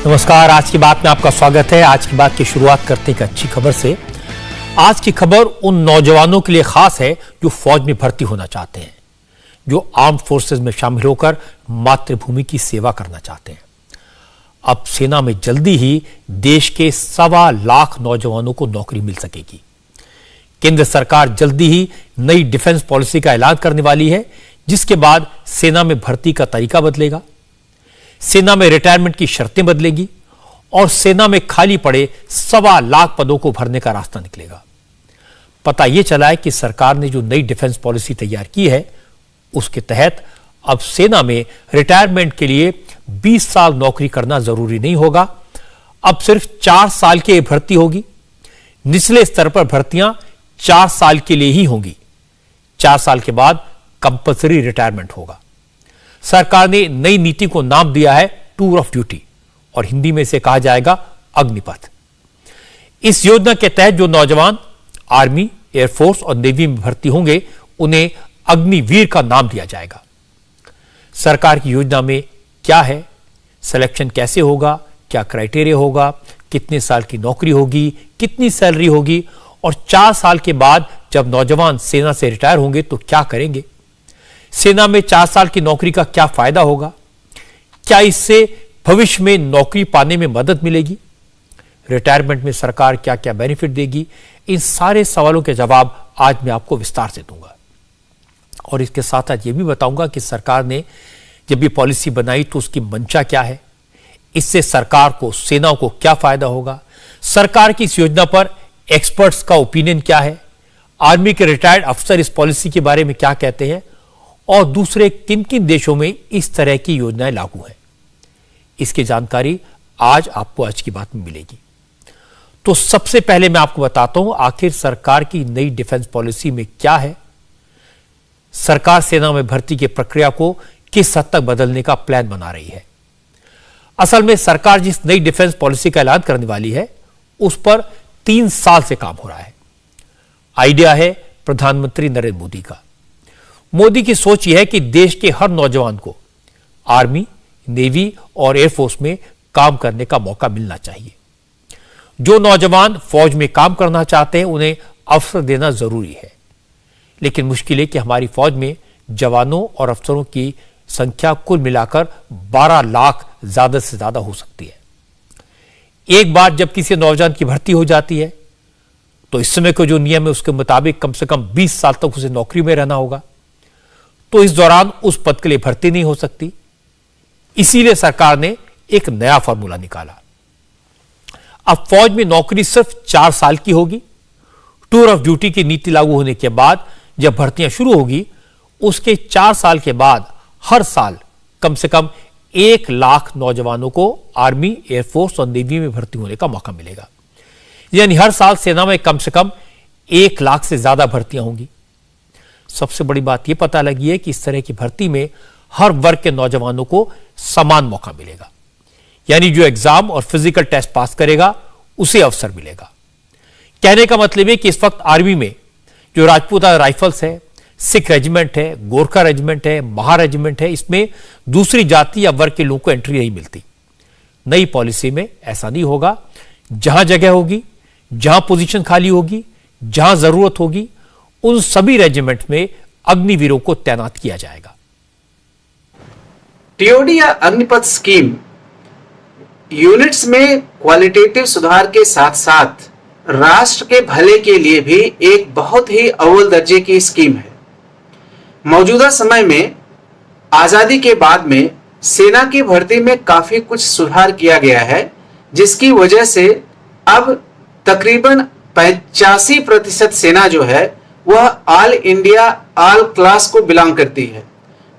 नमस्कार। आज की बात में आपका स्वागत है। आज की बात की शुरुआत करते हैं एक अच्छी खबर से। आज की खबर उन नौजवानों के लिए खास है जो फौज में भर्ती होना चाहते हैं, जो आर्म फोर्सेस में शामिल होकर मातृभूमि की सेवा करना चाहते हैं। अब सेना में जल्दी ही देश के 1.25 लाख नौजवानों को नौकरी मिल सकेगी। केंद्र सरकार जल्दी ही नई डिफेंस पॉलिसी का ऐलान करने वाली है, जिसके बाद सेना में भर्ती का तरीका बदलेगा, सेना में रिटायरमेंट की शर्तें बदलेगी और सेना में खाली पड़े 1.25 लाख पदों को भरने का रास्ता निकलेगा। पता यह चला है कि सरकार ने जो नई डिफेंस पॉलिसी तैयार की है, उसके तहत अब सेना में रिटायरमेंट के लिए 20 साल नौकरी करना जरूरी नहीं होगा। अब सिर्फ 4 साल की भर्ती होगी। निचले स्तर पर भर्तियां 4 साल के लिए ही होंगी। 4 साल के बाद कंपल्सरी रिटायरमेंट होगा। सरकार ने नई नीति को नाम दिया है टूर ऑफ ड्यूटी और हिंदी में इसे कहा जाएगा अग्निपथ। इस योजना के तहत जो नौजवान आर्मी, एयरफोर्स और नेवी में भर्ती होंगे, उन्हें अग्निवीर का नाम दिया जाएगा। सरकार की योजना में क्या है, सिलेक्शन कैसे होगा, क्या क्राइटेरिया होगा, कितने साल की नौकरी होगी, कितनी सैलरी होगी और 4 साल के बाद जब नौजवान सेना से रिटायर होंगे तो क्या करेंगे, सेना में 4 साल की नौकरी का क्या फायदा होगा, क्या इससे भविष्य में नौकरी पाने में मदद मिलेगी, रिटायरमेंट में सरकार क्या क्या बेनिफिट देगी, इन सारे सवालों के जवाब आज मैं आपको विस्तार से दूंगा। और इसके साथ साथ ये भी बताऊंगा कि सरकार ने जब ये पॉलिसी बनाई तो उसकी मंशा क्या है, इससे सरकार को, सेना को क्या फायदा होगा, सरकार की इस योजना पर एक्सपर्ट्स का ओपिनियन क्या है, आर्मी के रिटायर्ड अफसर इस पॉलिसी के बारे में क्या कहते हैं और दूसरे किन किन देशों में इस तरह की योजनाएं लागू हैं, इसकी जानकारी आज आपको आज की बात में मिलेगी। तो सबसे पहले मैं आपको बताता हूं आखिर सरकार की नई डिफेंस पॉलिसी में क्या है, सरकार सेना में भर्ती की प्रक्रिया को किस हद तक बदलने का प्लान बना रही है। असल में सरकार जिस नई डिफेंस पॉलिसी का ऐलान करने वाली है, उस पर 3 साल से काम हो रहा है। आइडिया है प्रधानमंत्री नरेंद्र मोदी का। मोदी की सोच यह है कि देश के हर नौजवान को आर्मी, नेवी और एयरफोर्स में काम करने का मौका मिलना चाहिए। जो नौजवान फौज में काम करना चाहते हैं, उन्हें अवसर देना जरूरी है। लेकिन मुश्किल है कि हमारी फौज में जवानों और अफसरों की संख्या कुल मिलाकर 12 लाख ज्यादा से ज्यादा हो सकती है। एक बार जब किसी नौजवान की भर्ती हो जाती है तो इस समय का जो नियम है उसके मुताबिक कम से कम 20 साल तक उसे नौकरी में रहना होगा। तो इस दौरान उस पद के लिए भर्ती नहीं हो सकती। इसीलिए सरकार ने एक नया फॉर्मूला निकाला। अब फौज में नौकरी सिर्फ 4 साल की होगी। टूर ऑफ ड्यूटी की नीति लागू होने के बाद जब भर्तियां शुरू होगी, उसके 4 साल के बाद हर साल कम से कम 1 लाख नौजवानों को आर्मी, एयरफोर्स और नेवी में भर्ती होने का मौका मिलेगा। यानी हर साल सेना में कम से कम 1 लाख से ज्यादा भर्तियां होंगी। सबसे बड़ी बात यह पता लगी है कि इस तरह की भर्ती में हर वर्ग के नौजवानों को समान मौका मिलेगा। यानी जो एग्जाम और फिजिकल टेस्ट पास करेगा उसे अवसर मिलेगा। कहने का मतलब है कि इस वक्त आर्मी में जो राजपूता राइफल्स है, सिख रेजिमेंट है, गोरखा रेजिमेंट है, महा रेजिमेंट है, इसमें दूसरी जाति या वर्ग के लोगों को एंट्री नहीं मिलती। नई पॉलिसी में ऐसा नहीं होगा। जहां जगह होगी, जहां पोजीशन खाली होगी, जहां जरूरत होगी, उन सभी रेजिमेंट में अग्निवीरों को तैनात किया जाएगा। टीओडी या अग्निपथ स्कीम यूनिट्स में क्वालिटेटिव सुधार के साथ साथ राष्ट्र के भले के लिए भी एक बहुत ही अव्वल दर्जे की स्कीम है। मौजूदा समय में आजादी के बाद में सेना की भर्ती में काफी कुछ सुधार किया गया है, जिसकी वजह से अब तकरीबन 85% सेना जो है वह ऑल इंडिया ऑल क्लास को बिलोंग करती है।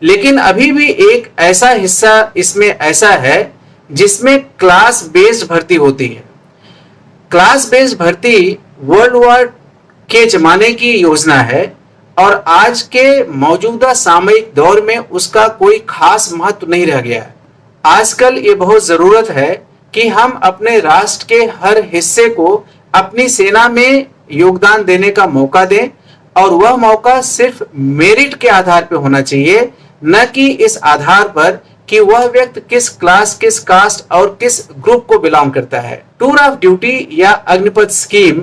लेकिन अभी भी एक ऐसा हिस्सा इसमें ऐसा है जिसमें क्लास बेस्ड भर्ती होती है। क्लास बेस्ड भर्ती वर्ल्ड वॉर के जमाने की योजना है और आज के मौजूदा सामयिक दौर में उसका कोई खास महत्व नहीं रह गया है। आजकल ये बहुत जरूरत है कि हम अपने राष्ट्र के हर हिस्से को अपनी सेना में योगदान देने का मौका दें और वह मौका सिर्फ मेरिट के आधार पर होना चाहिए, न कि इस आधार पर कि वह व्यक्ति किस क्लास, किस कास्ट और किस ग्रुप को बिलोंग करता है। टूर ऑफ ड्यूटी या अग्निपथ स्कीम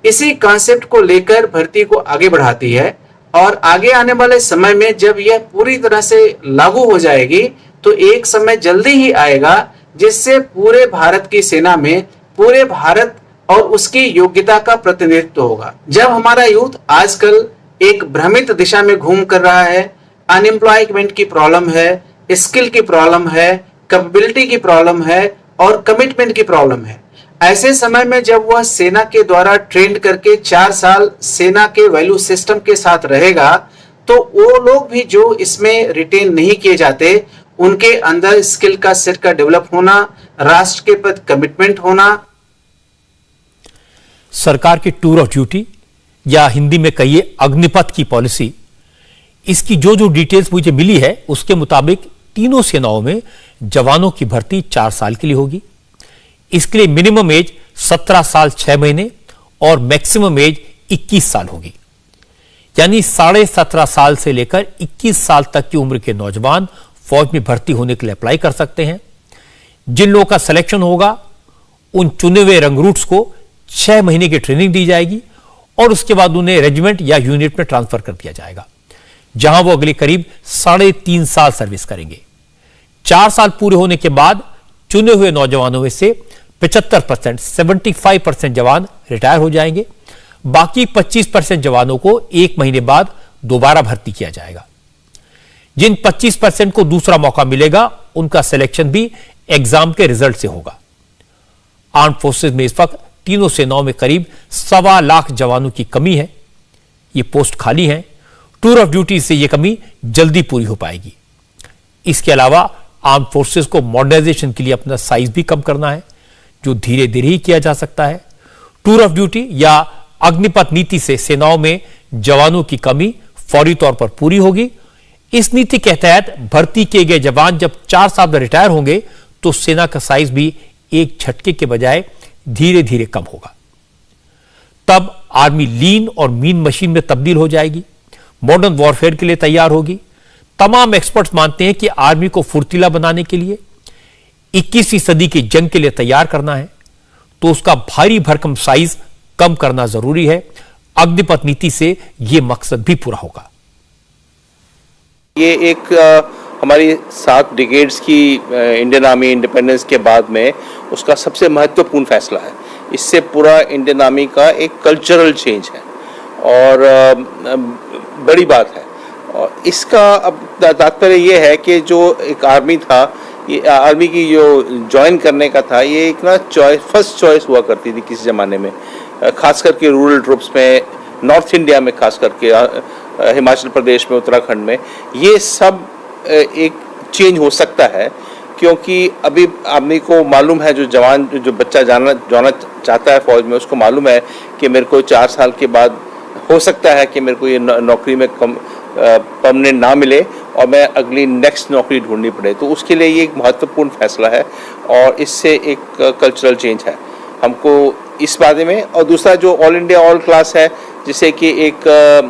इसी कॉन्सेप्ट को लेकर भर्ती को आगे बढ़ाती है और आगे आने वाले समय में जब यह पूरी तरह से लागू हो जाएगी तो एक समय जल्दी ही आएगा जिससे पूरे भारत की सेना में पूरे भारत और उसकी योग्यता का प्रतिनिधित्व होगा। जब हमारा यूथ आजकल एक भ्रमित दिशा में घूम कर रहा है, अनएम्प्लॉयमेंट की प्रॉब्लम है, स्किल की प्रॉब्लम है, कैपेबिलिटी की प्रॉब्लम है और कमिटमेंट की प्रॉब्लम है, ऐसे समय में जब वह सेना के द्वारा ट्रेंड करके 4 साल सेना के वैल्यू सिस्टम के साथ रहेगा तो वो लोग भी जो इसमें रिटेन नहीं किए जाते उनके अंदर स्किल का सेट का डेवलप होना, राष्ट्र के प्रति कमिटमेंट होना। सरकार की टूर ऑफ ड्यूटी या हिंदी में कहिए अग्निपथ की पॉलिसी, इसकी जो जो डिटेल्स मुझे मिली है उसके मुताबिक तीनों सेनाओं में जवानों की भर्ती 4 साल के लिए होगी। इसके लिए मिनिमम एज 17 साल 6 महीने और मैक्सिमम एज 21 साल होगी। यानी 17.5 साल से लेकर 21 साल तक की उम्र के नौजवान फौज में भर्ती होने के लिए अप्लाई कर सकते हैं। जिन लोगों का सिलेक्शन होगा उन चुने हुए रंगरूट्स को 6 महीने की ट्रेनिंग दी जाएगी और उसके बाद उन्हें रेजिमेंट या यूनिट में ट्रांसफर कर दिया जाएगा, जहां वो अगले करीब 3.5 साल सर्विस करेंगे। 4 साल पूरे होने के बाद चुने हुए नौजवानों में से 75% 75% जवान रिटायर हो जाएंगे। बाकी 25% जवानों को 1 महीने बाद दोबारा भर्ती किया जाएगा। जिन 25% को दूसरा मौका मिलेगा उनका सिलेक्शन भी एग्जाम के रिजल्ट से होगा। आर्म फोर्सेज में इस वक्त तीनों सेनाओं में करीब 1.25 लाख जवानों की कमी है। ये पोस्ट खाली हैं। टूर ऑफ ड्यूटी से यह कमी जल्दी पूरी हो पाएगी। इसके अलावा आर्म फोर्सेज को मॉडर्नाइजेशन के लिए अपना साइज भी कम करना है, जो धीरे धीरे ही किया जा सकता है। टूर ऑफ ड्यूटी या अग्निपथ नीति से सेनाओं में जवानों की कमी फौरी तौर पर पूरी होगी। इस नीति के तहत भर्ती किए गए जवान जब 4 साल में रिटायर होंगे तो सेना का साइज भी एक झटके के बजाय धीरे धीरे कम होगा। तब आर्मी लीन और मीन मशीन में तब्दील हो जाएगी, मॉडर्न वॉरफेयर के लिए तैयार होगी। तमाम एक्सपर्ट्स मानते हैं कि आर्मी को फुर्तीला बनाने के लिए 21वीं सदी की जंग के लिए तैयार करना है तो उसका भारी भरकम साइज कम करना जरूरी है। अग्निपथ नीति से यह मकसद भी पूरा होगा। ये एक हमारी 7 डिकेड्स की इंडियन आर्मी इंडिपेंडेंस के बाद में उसका सबसे महत्वपूर्ण फैसला है। इससे पूरा इंडियन आर्मी का एक कल्चरल चेंज है और बड़ी बात है। और इसका अब तात्पर्य ये है कि जो एक आर्मी था, ये आर्मी की जो ज्वाइन करने का था, ये एक ना फर्स्ट चॉइस हुआ करती थी किसी ज़माने में, खास करके रूरल ट्रूप्स में, नॉर्थ इंडिया में, खास करके हिमाचल प्रदेश में, उत्तराखंड में। ये सब एक चेंज हो सकता है क्योंकि अभी आदमी को मालूम है, जो जवान जो बच्चा जाना चाहता है फौज में, उसको मालूम है कि मेरे को 4 साल के बाद हो सकता है कि मेरे को ये नौकरी में परमानेंट ना मिले और मैं अगली नेक्स्ट नौकरी ढूंढनी पड़े। तो उसके लिए ये एक महत्वपूर्ण फैसला है और इससे एक कल्चरल चेंज है हमको इस बारे में। और दूसरा जो ऑल इंडिया ऑल क्लास है, जिसे कि एक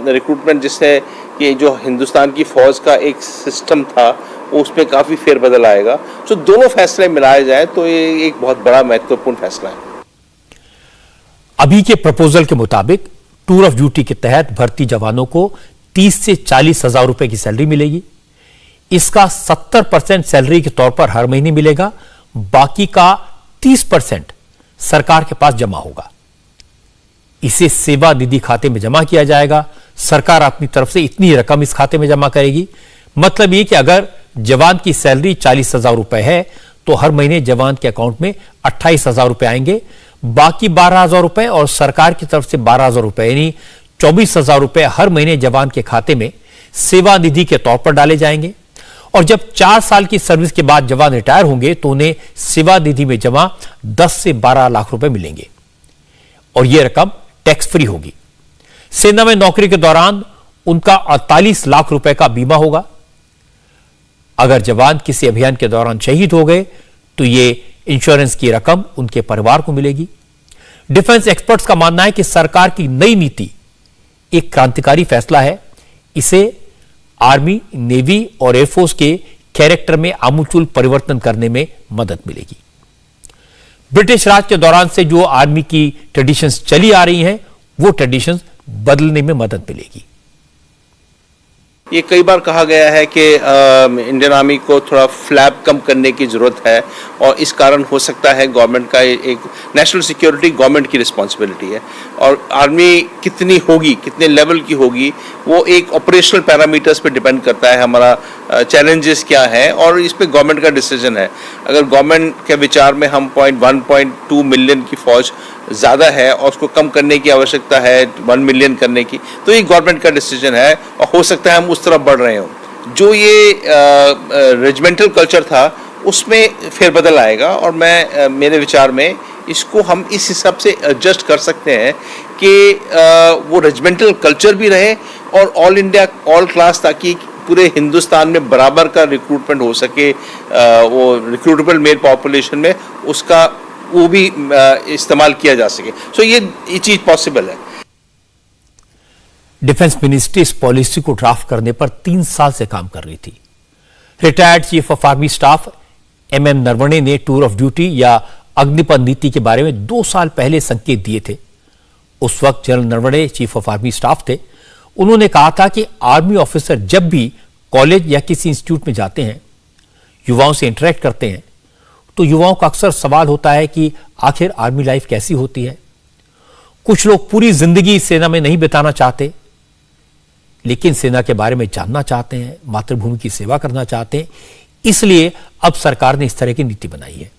रिक्रूटमेंट, जिससे कि जो हिंदुस्तान की फौज का एक सिस्टम था उसमें काफ़ी फेरबदल आएगा। तो दोनों फैसले मिलाए जाए तो ये एक बहुत बड़ा महत्वपूर्ण फैसला है। अभी के प्रपोजल के मुताबिक टूर ऑफ ड्यूटी के तहत भर्ती जवानों को 30 से 40 हजार रुपए की सैलरी मिलेगी। इसका 70% सैलरी के तौर पर हर महीने मिलेगा, बाकी का 30% सरकार के पास जमा होगा। इसे सेवा निधि खाते में जमा किया जाएगा। सरकार अपनी तरफ से इतनी रकम इस खाते में जमा करेगी। मतलब यह कि अगर जवान की सैलरी 40,000 रुपए है तो हर महीने जवान के अकाउंट में 28,000 रुपए आएंगे। बाकी 12,000 रुपए और सरकार की तरफ से 12,000 रुपए यानी 24,000 रुपए हर महीने जवान के खाते में सेवा निधि के तौर पर डाले जाएंगे। और जब 4 साल की सर्विस के बाद जवान रिटायर होंगे तो उन्हें सेवा निधि में जमा 10 से 12 लाख रुपए मिलेंगे और यह रकम टैक्स फ्री होगी। सेना में नौकरी के दौरान उनका 48 लाख रुपए का बीमा होगा। अगर जवान किसी अभियान के दौरान शहीद हो गए तो यह इंश्योरेंस की रकम उनके परिवार को मिलेगी। डिफेंस एक्सपर्ट्स का मानना है कि सरकार की नई नीति एक क्रांतिकारी फैसला है। इसे आर्मी, नेवी और एयरफोर्स के कैरेक्टर में आमूल परिवर्तन करने में मदद मिलेगी। ब्रिटिश राज के दौरान से जो आर्मी की ट्रेडिशंस चली आ रही हैं, वो ट्रेडिशंस बदलने में मदद मिलेगी। ये कई बार कहा गया है कि इंडियन आर्मी को थोड़ा फ्लैप कम करने की ज़रूरत है और इस कारण हो सकता है गवर्नमेंट का एक नेशनल सिक्योरिटी गवर्नमेंट की रिस्पॉन्सिबिलिटी है और आर्मी कितनी होगी, कितने लेवल की होगी, वो एक ऑपरेशनल पैरामीटर्स पे डिपेंड करता है। हमारा चैलेंजेस क्या है और इस पे गवर्नमेंट का डिसीजन है। अगर गवर्नमेंट के विचार में हम 1.2 मिलियन की फौज ज़्यादा है और उसको कम करने की आवश्यकता है 1 मिलियन करने की, तो ये गवर्नमेंट का डिसीजन है और हो सकता है हम उस तरफ बढ़ रहे हों। जो ये रेजिमेंटल कल्चर था उसमें फेरबदल आएगा और मेरे विचार में इसको हम इस हिसाब से एडजस्ट कर सकते हैं कि वो रेजिमेंटल कल्चर भी रहे और ऑल इंडिया ऑल क्लास, ताकि पूरे हिंदुस्तान में बराबर का रिक्रूटमेंट हो सके, वो रिक्रूटेबल मेल पॉपुलेशन में उसका वो भी इस्तेमाल किया जा सके। सो ये चीज पॉसिबल है। डिफेंस मिनिस्ट्री इस पॉलिसी को ड्राफ्ट करने पर 3 साल से काम कर रही थी। Retired chief of army staff MM Naravane ने टूर ऑफ ड्यूटी या अग्निपथ नीति के बारे में 2 साल पहले संकेत दिए थे। उस वक्त general Naravane chief of army staff थे। उन्होंने कहा था कि आर्मी ऑफिसर जब भी कॉलेज या किसी इंस्टीट्यूट में जाते हैं, युवाओं से इंटरेक्ट करते हैं, तो युवाओं का अक्सर सवाल होता है कि आखिर आर्मी लाइफ कैसी होती है। कुछ लोग पूरी जिंदगी सेना में नहीं बिताना चाहते, लेकिन सेना के बारे में जानना चाहते हैं, मातृभूमि की सेवा करना चाहते हैं। इसलिए अब सरकार ने इस तरह की नीति बनाई है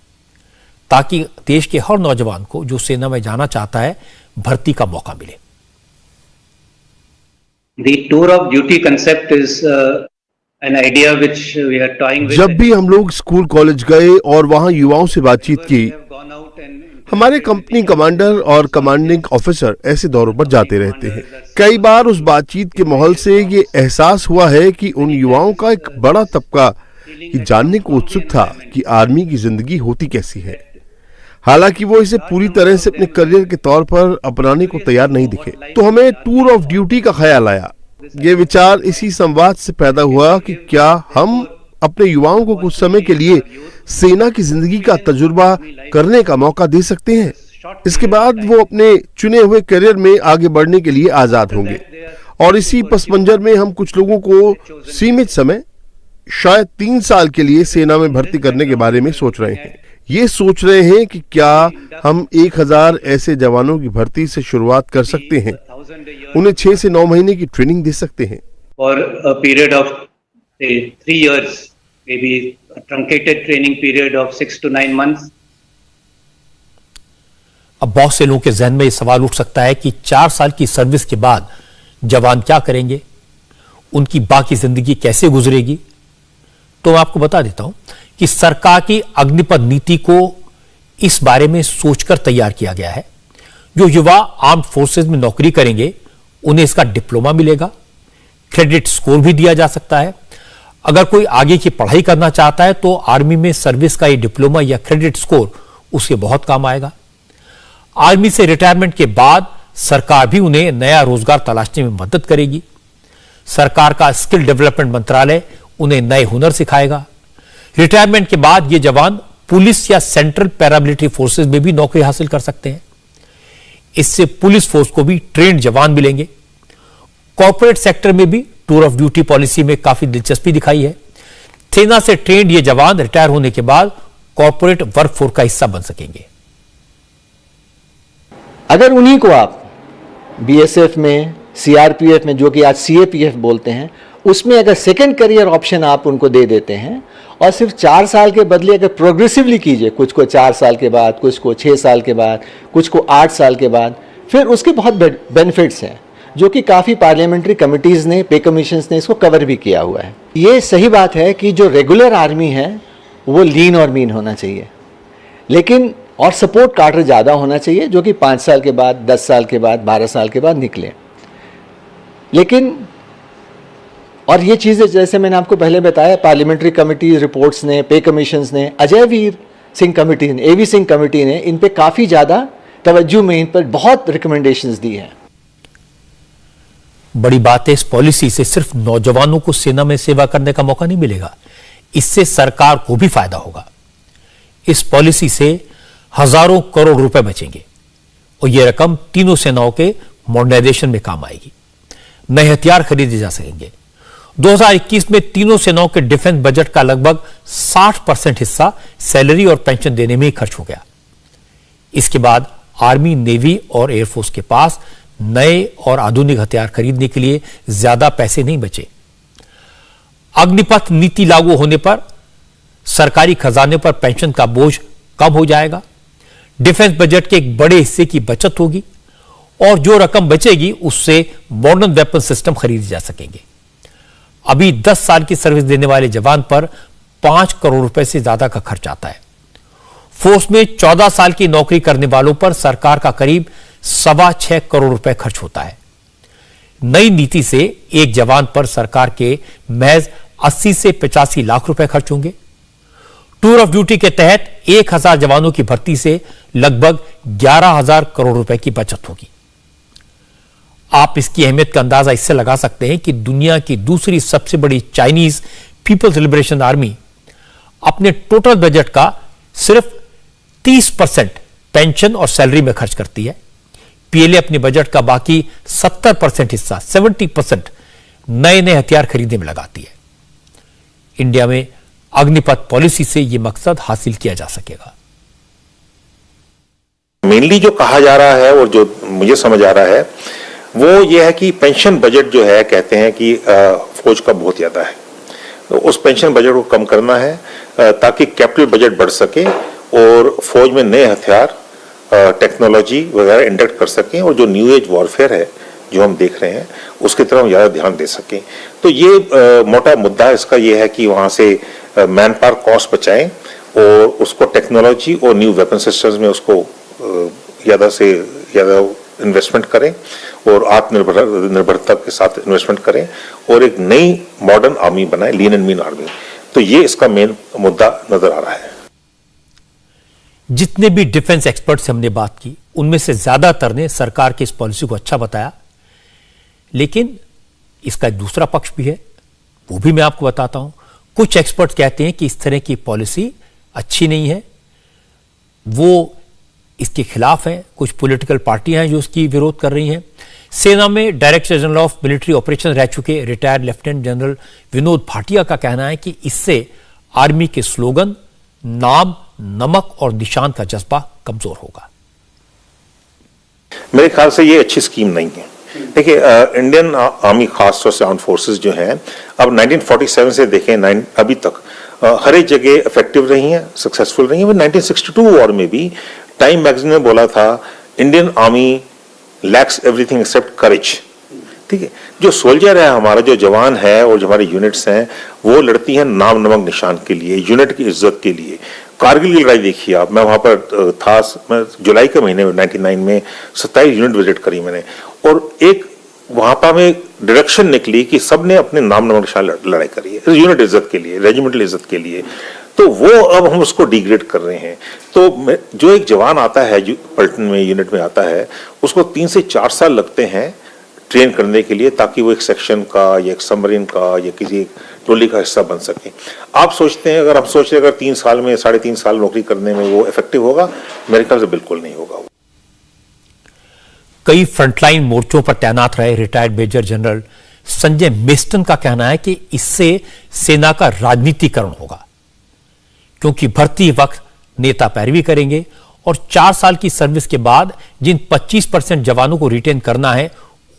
ताकि देश के हर नौजवान को जो सेना में जाना चाहता है, भर्ती का मौका मिले। The tour of duty concept is an idea which we are toying with. जब भी हम लोग स्कूल कॉलेज गए और वहां युवाओं से बातचीत की, हमारे कंपनी कमांडर और कमांडिंग ऑफिसर ऐसे दौरों पर जाते रहते हैं। कई बार उस बातचीत के माहौल से ये एहसास हुआ है कि उन युवाओं का एक बड़ा तबका ये जानने को उत्सुक था कि आर्मी की जिंदगी होती कैसी है। हालांकि वो इसे पूरी तरह से अपने करियर के तौर पर अपनाने को तैयार नहीं दिखे, तो हमें टूर ऑफ ड्यूटी का ख्याल आया। ये विचार इसी संवाद से पैदा हुआ कि क्या हम अपने युवाओं को कुछ समय के लिए सेना की जिंदगी का तजुर्बा करने का मौका दे सकते हैं। इसके बाद वो अपने चुने हुए करियर में आगे बढ़ने के लिए आजाद होंगे। और इसी पस मंजर में हम कुछ लोगों को सीमित समय, शायद 3 साल के लिए सेना में भर्ती करने के बारे में सोच रहे हैं। ये सोच रहे हैं कि क्या हम 1000 ऐसे जवानों की भर्ती से शुरुआत कर सकते हैं, उन्हें 6 से 9 महीने की ट्रेनिंग दे सकते हैं। For a period of say 3 years, maybe a truncated training period of 6 to 9 months. अब बहुत से लोगों के जहन में यह सवाल उठ सकता है कि 4 साल की सर्विस के बाद जवान क्या करेंगे, उनकी बाकी जिंदगी कैसे गुजरेगी। तो मैं आपको बता देता हूं कि सरकार की अग्निपथ नीति को इस बारे में सोचकर तैयार किया गया है। जो युवा आर्म्ड फोर्सेज में नौकरी करेंगे, उन्हें इसका डिप्लोमा मिलेगा, क्रेडिट स्कोर भी दिया जा सकता है। अगर कोई आगे की पढ़ाई करना चाहता है तो आर्मी में सर्विस का ये डिप्लोमा या क्रेडिट स्कोर उसके बहुत काम आएगा। आर्मी से रिटायरमेंट के बाद सरकार भी उन्हें नया रोजगार तलाशने में मदद करेगी। सरकार का स्किल डेवलपमेंट मंत्रालय उन्हें नए हुनर सिखाएगा। रिटायरमेंट के बाद ये जवान पुलिस या सेंट्रल पैरामिलिट्री फोर्सेज में भी नौकरी हासिल कर सकते हैं। इससे पुलिस फोर्स को भी ट्रेंड जवान मिलेंगे। कॉर्पोरेट सेक्टर में भी टूर ऑफ ड्यूटी पॉलिसी में काफी दिलचस्पी दिखाई है। सेना से ट्रेंड ये जवान रिटायर होने के बाद कॉर्पोरेट वर्कफोर्स का हिस्सा बन सकेंगे। अगर उन्हीं को आप BSF में, CRPF में, जो कि आज CAPF बोलते हैं, उसमें अगर सेकंड करियर ऑप्शन आप उनको दे देते हैं और सिर्फ 4 साल के बदले अगर प्रोग्रेसिवली कीजिए, कुछ को 4 साल के बाद, कुछ को 6 साल के बाद, कुछ को 8 साल के बाद, फिर उसके बहुत बेनिफिट्स हैं जो कि काफ़ी पार्लियामेंट्री कमिटीज़ ने, पे कमीशंस ने इसको कवर भी किया हुआ है। ये सही बात है कि जो रेगुलर आर्मी है वो लीन और मीन होना चाहिए, लेकिन और सपोर्ट कार्डर ज़्यादा होना चाहिए जो कि 5 साल के बाद, 10 साल के बाद, 12 साल के बाद निकले। लेकिन और ये चीज़ें जैसे मैंने आपको पहले बताया, पार्लियामेंट्री कमिटी रिपोर्ट्स ने, पे कमीशंस ने, अजय वीर सिंह कमेटी ने, AV सिंह कमेटी ने इन पे काफ़ी ज़्यादा तवज्जो में इन पर बहुत रिकमेंडेशंस दी हैं। बड़ी बात है, इस पॉलिसी से सिर्फ नौजवानों को सेना में सेवा करने का मौका नहीं मिलेगा, इससे सरकार को भी फायदा होगा। इस पॉलिसी से हजारों करोड़ रुपए बचेंगे और यह रकम तीनों सेनाओं के मॉडर्नाइजेशन में काम आएगी। नए हथियार खरीदे जा सकेंगे। 2021 में तीनों सेनाओं के डिफेंस बजट का लगभग 60% हिस्सा सैलरी और पेंशन देने में ही खर्च हो गया। इसके बाद आर्मी, नेवी और एयरफोर्स के पास नए और आधुनिक हथियार खरीदने के लिए ज्यादा पैसे नहीं बचे। अग्निपथ नीति लागू होने पर सरकारी खजाने पर पेंशन का बोझ कम हो जाएगा। डिफेंस बजट के एक बड़े हिस्से की बचत होगी और जो रकम बचेगी उससे मॉडर्न वेपन सिस्टम खरीदे जा सकेंगे। अभी 10 साल की सर्विस देने वाले जवान पर 5 करोड़ रुपए से ज्यादा का खर्च आता है। फोर्स में 14 साल की नौकरी करने वालों पर सरकार का करीब 6.25 करोड़ रुपए खर्च होता है। नई नीति से एक जवान पर सरकार के महज 80 से 85 लाख रुपए खर्च होंगे। टूर ऑफ ड्यूटी के तहत 1000 जवानों की भर्ती से लगभग 11,000 करोड़ रुपए की बचत होगी। आप इसकी अहमियत का अंदाजा इससे लगा सकते हैं कि दुनिया की दूसरी सबसे बड़ी चाइनीज पीपल्स लिबरेशन आर्मी अपने टोटल बजट का सिर्फ 30% पेंशन और सैलरी में खर्च करती है। पीएलए अपने बजट का बाकी 70% हिस्सा 70% नए नए हथियार खरीदने में लगाती है। इंडिया में अग्निपथ पॉलिसी से यह मकसद हासिल किया जा सकेगा। मेनली जो कहा जा रहा है और जो मुझे समझ आ रहा है वो ये है कि पेंशन बजट जो है, कहते हैं कि फौज का बहुत ज्यादा है, तो उस पेंशन बजट को कम करना है ताकि कैपिटल बजट बढ़ सके और फौज में नए हथियार, टेक्नोलॉजी वगैरह इंडक्ट कर सकें और जो न्यू एज वॉरफेयर है जो हम देख रहे हैं उसकी तरफ ज़्यादा ध्यान दे सकें। तो ये मोटा मुद्दा इसका ये है कि वहाँ से मैन पावर कॉस्ट बचाएं और उसको टेक्नोलॉजी और न्यू वेपन सिस्टम्स में उसको ज़्यादा से ज़्यादा इन्वेस्टमेंट करें और आत्मनिर्भरता के साथ इन्वेस्टमेंट करें और एक नई मॉडर्न आर्मी बनाएं, लीन एंड मीन आर्मी। तो ये इसका मेन मुद्दा नजर आ रहा है। जितने भी डिफेंस एक्सपर्ट से हमने बात की उनमें से ज्यादातर ने सरकार की इस पॉलिसी को अच्छा बताया, लेकिन इसका एक दूसरा पक्ष भी है, वो भी मैं आपको बताता हूं। कुछ एक्सपर्ट कहते हैं कि इस तरह की पॉलिसी अच्छी नहीं है, वो इसके खिलाफ है। कुछ पॉलिटिकल पार्टियां हैं जो इसकी विरोध कर रही हैं। सेना में director general of military operation रह चुके retired lieutenant general Vinod Bhatia का कहना है कि इससे आर्मी के स्लोगन, नाम, नमक और निशान का जज्बा कमजोर होगा। मेरे ख्याल से ये अच्छी स्कीम नहीं है। देखिए, इंडियन आर्मी खासतौर से आर्म फोर्सेस जो हैं, अब 1947 से देखें अभी तक हर एक जगह इफेक्टिव रही हैं, सक्सेसफुल रही हैं। 1962 वॉर में भी टाइम मैगजीन में बोला था Indian army lacks everything except courage. ठीक है, जो सोल्जर है हमारा, जो जवान है और जो हमारी यूनिट्स हैं वो लड़ती हैं नाम नमक निशान के लिए, यूनिट की इज्जत के लिए। कारगिल की लड़ाई देखिए आप, मैं वहां पर था, मैं जुलाई के महीने में 99 में 27 यूनिट विजिट करी मैंने, और एक वहां पर हमें डायरेक्शन निकली कि सबने अपने नाम नमक निशान लड़ाई करी है यूनिट इज्जत के लिए, रेजिमेंटल इज्जत के लिए। तो वो अब हम उसको डिग्रेड कर रहे हैं। तो जो एक जवान आता है पलटन में, यूनिट में आता है, उसको 3 से 4 साल लगते हैं ट्रेन करने के लिए ताकि वो एक सेक्शन का या एक सबमरीन का या किसी टोली का हिस्सा बन सके। आप सोचते हैं, अगर हम सोच रहे अगर 3 साल में 3.5 साल नौकरी करने में वो इफेक्टिव होगा, मेरे ख्याल से बिल्कुल नहीं होगा। कई फ्रंटलाइन मोर्चों पर तैनात रहे retired major general Sanjay Meston का कहना है कि इससे सेना का राजनीतिकरण होगा, क्योंकि भर्ती वक्त नेता पैरवी करेंगे और 4 साल की सर्विस के बाद जिन 25% जवानों को रिटेन करना है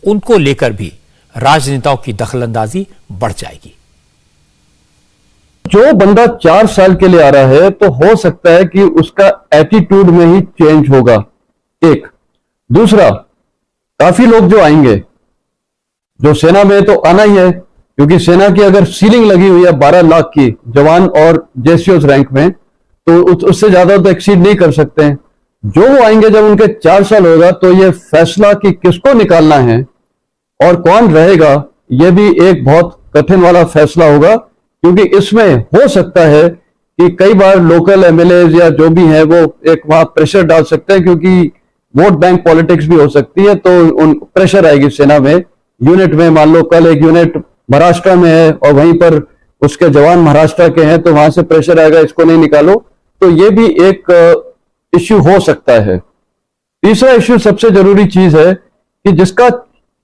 उनको लेकर भी राजनेताओं की दखलंदाजी बढ़ जाएगी। जो बंदा 4 साल के लिए आ रहा है तो हो सकता है कि उसका एटीट्यूड में ही चेंज होगा, एक। दूसरा, काफी लोग जो आएंगे, जो सेना में तो आना ही है, क्योंकि सेना की अगर सीलिंग लगी हुई है 12 लाख की जवान और जेसीओस रैंक में, तो उससे ज्यादा तो एक्सीड नहीं कर सकते हैं। जो वो आएंगे जब उनके 4 साल होगा तो ये फैसला कि किसको निकालना है और कौन रहेगा, यह भी एक बहुत कठिन वाला फैसला होगा, क्योंकि इसमें हो सकता है कि कई बार लोकल एमएलए या जो भी है वो एक वहां प्रेशर डाल सकते हैं, क्योंकि वोट बैंक पॉलिटिक्स भी हो सकती है, तो उन प्रेशर आएगी सेना में। यूनिट में मान लो कल एक यूनिट महाराष्ट्र में है और वहीं पर उसके जवान महाराष्ट्र के हैं तो वहां से प्रेशर आएगा इसको नहीं निकालो, तो ये भी एक इश्यू हो सकता है। तीसरा इश्यू सबसे जरूरी चीज है कि जिसका